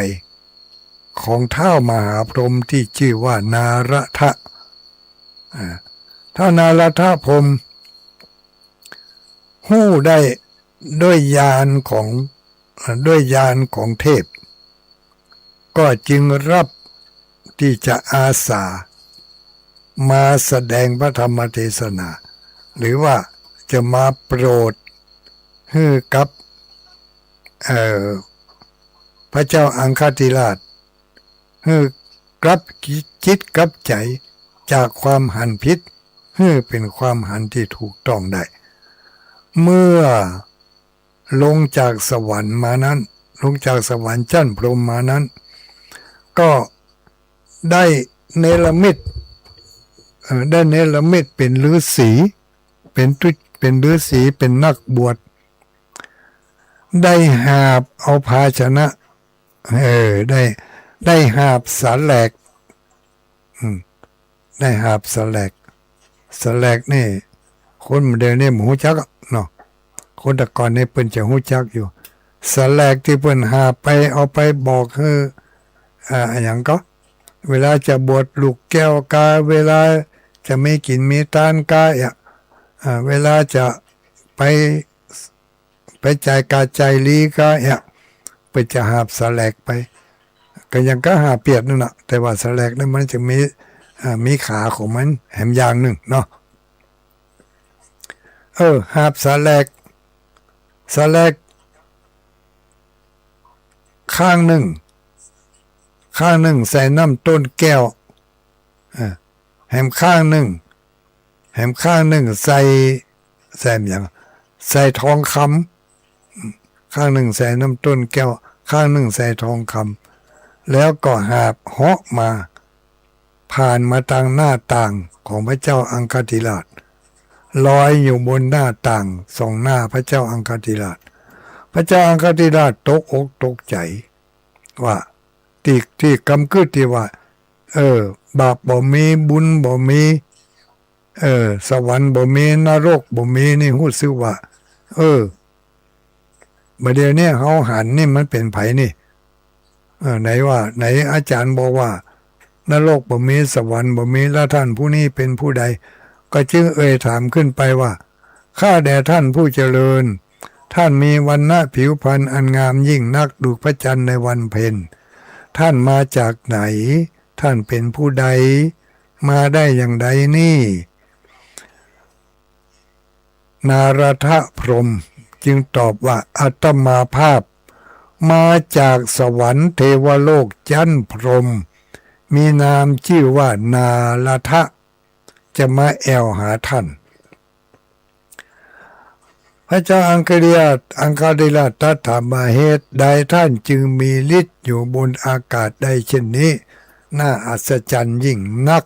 ของท้าวมหาพรหมที่ชื่อว่านารทะท้าวนารทะพรหมหู้ได้ด้วยญาณของเทพก็จึงรับที่จะอาสามาแสดงพระธรรมเทศนาหรือว่าจะมาโปรดให้กับพระเจ้าอังคติราชให้กลับจิตกลับใจจากความหันผิดให้เป็นความหันที่ถูกต้องได้เมื่อลงจากสวรรค์มานั้นลงจากสวรรค์ชั้นพรหมมานั้นก็ได้เนรมิต ได้เนรมิตเป็นฤาษีเป็นฤาษีเป็นนักบวชได้หาบเอาภาชนะได้หาบสาแหลกได้หาบสาแหลกนี่คนเดี๋ยวนี้หูจักเนาะคนแต่ก่อนนี่เปิ้นจะหูจักอยู่สาแหลกที่เปิ้นหาไปเอาไปบอกคืออย่างก็เวลาจะบวชลูกแก้วกาเวลาจะไม่กินมีตานกาเวลาจะไปจ่ายกาใจลีก็ไปจะหาบสแลกไปก็ยังก็หาเปียดนั่นแหะแต่ว่าสแลกนั้นมันจะมีขาของมันแหมอย่างหนึ่งเนาะหาบสแลกข้างหนึ่งใส่น้ำต้นแก้วแหมข้างหนึ่งใส่อย่างใส่ทองคำข้างหนึ่งใส่น้ำต้นแก้วข้างหนึ่งใส่ทองคำแล้วก็หาบเหาะมาผ่านมาทางหน้าต่างของพระเจ้าอังคติราชลอยอยู่บนหน้าต่างส่องหน้าพระเจ้าอังคติราชพระเจ้าอังคติราชตกอกตกใจว่าที่กำกึดที่ว่าบาปบ่มีบุญบ่มีสวรรค์บ่มีนรกบ่มีนี่รู้สึกว่าบัดเดี๋ยวนี้เฮาหันนี่มันเป็นไผนี่ไหนอาจารย์บอกว่านรกบ่มีสวรรค์บ่มีแล้วท่านผู้นี้เป็นผู้ใดก็จึงถามขึ้นไปว่าข้าแด่ท่านผู้เจริญท่านมีวรรณะผิวพรรณอันงามยิ่งนักดุจพระจันทร์ในวันเพ็ญท่านมาจากไหนท่านเป็นผู้ใดมาได้อย่างใดนี่นารทพรหมจึงตอบว่าอาตมาภาพมาจากสวรรค์เทวโลกชั้นพรหมมีนามชื่อว่านาราทะจะมาแอวหาท่านพระเจ้าอังคาริราชถามมาเหตุใดท่านจึงมีฤทธิ์อยู่บนอากาศได้เช่นนี้น่าอัศจรรย์ยิ่งนัก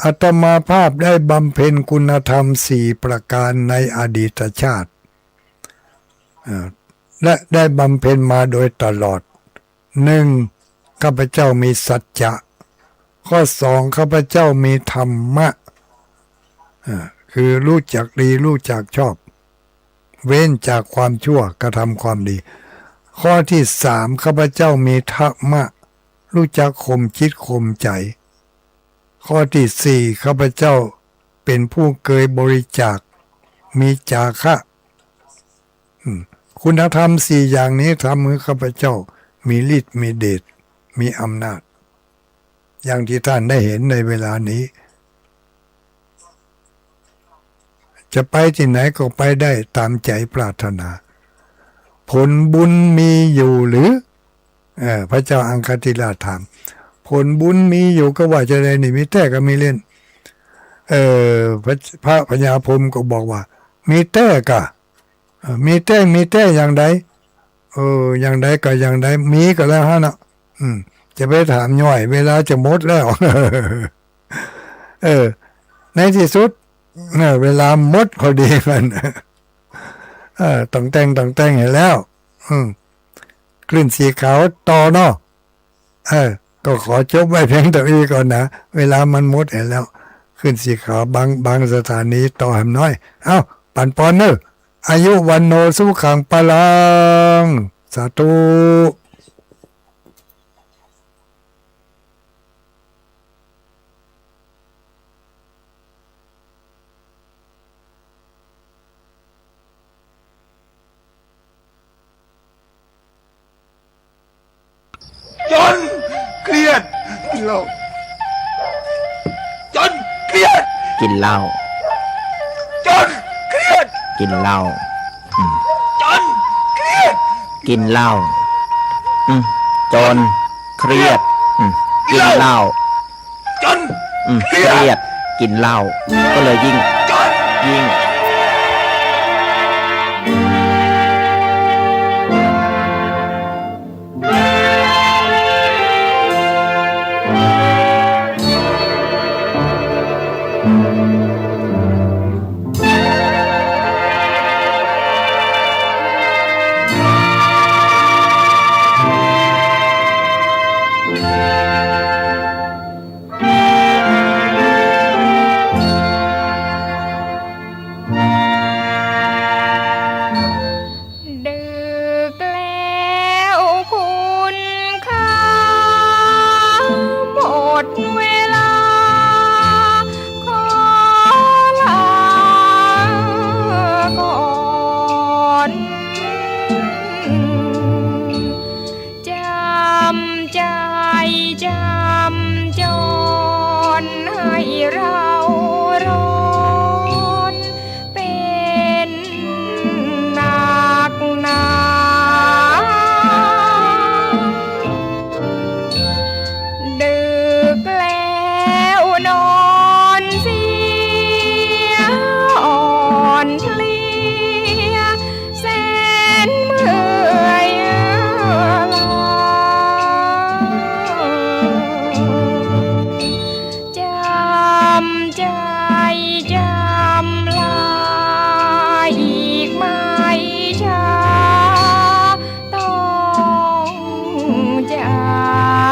อาตมาภาพได้บำเพ็ญคุณธรรม4ประการในอดีตชาติและได้บำเพ็ญมาโดยตลอด 1. ข้าพเจ้ามีสัจจะข้อ 2. ข้าพเจ้ามีธรรมะคือรู้จักดีรู้จักชอบเว้นจากความชั่วกระทำความดีข้อที่ 3ข้าพเจ้ามีธรรมะรู้จักข่มจิตข่มใจข้อที่ 4ข้าพเจ้าเป็นผู้เคยบริจาคมีจาคะคุณธรรม4อย่างนี้ทำให้ข้าพเจ้ามีฤทธิ์มีเดชมีอำนาจอย่างที่ท่านได้เห็นในเวลานี้จะไปที่ไหนก็ไปได้ตามใจปรารถนาผลบุญมีอยู่หรือพระเจ้าอังคติราชถามผลบุญมีอยู่ก็ว่าจะได้นี่มีแต่ก็มีเล่นพระพญาพรหมก็บอกว่ามีแต่ก็มีแต่อย่างใดอย่างใดก็อย่างใดมีก็แล้วฮะเนาะจะไปถามย่อยเวลาจะหมดแล้วในที่สุดเวลาหมดพอดีมันต้องแต่งเห็นแล้วคลื่นสีขาวต่อเนาะก็ขอจบไว้เพียงแต่นี้ก่อนนะเวลามันหมดเห็นแล้วขึ้นสีขาวบางสถานีต่อแหมน้อยปันปอนเนออายุวันโนสุขังปะลังสาธุจนเครียดกินเหล้าจนเครียดกินเหล้าจนเครียดกินเหล้าจนเครียดกินเหล้าจนเครียดกินเหล้าจนเครียดกินเหล้าก็เลยยิ่ง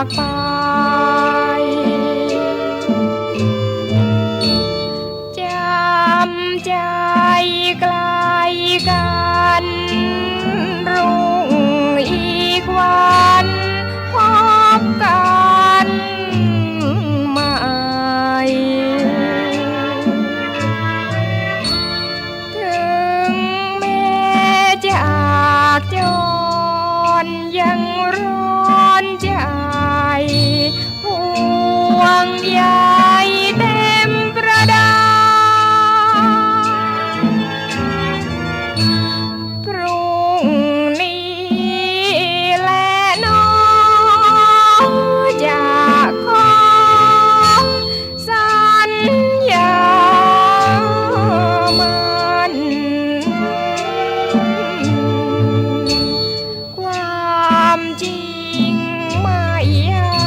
ากไปจำใจไกลกันรุ่งอีกวันพบกันใหม่ถึงแม้จากจรยังร้อนใจห่วงใยเต็มประดาพรุ่งนี้แลน้อจะขอสัญญามัน ความจริงไม่ยา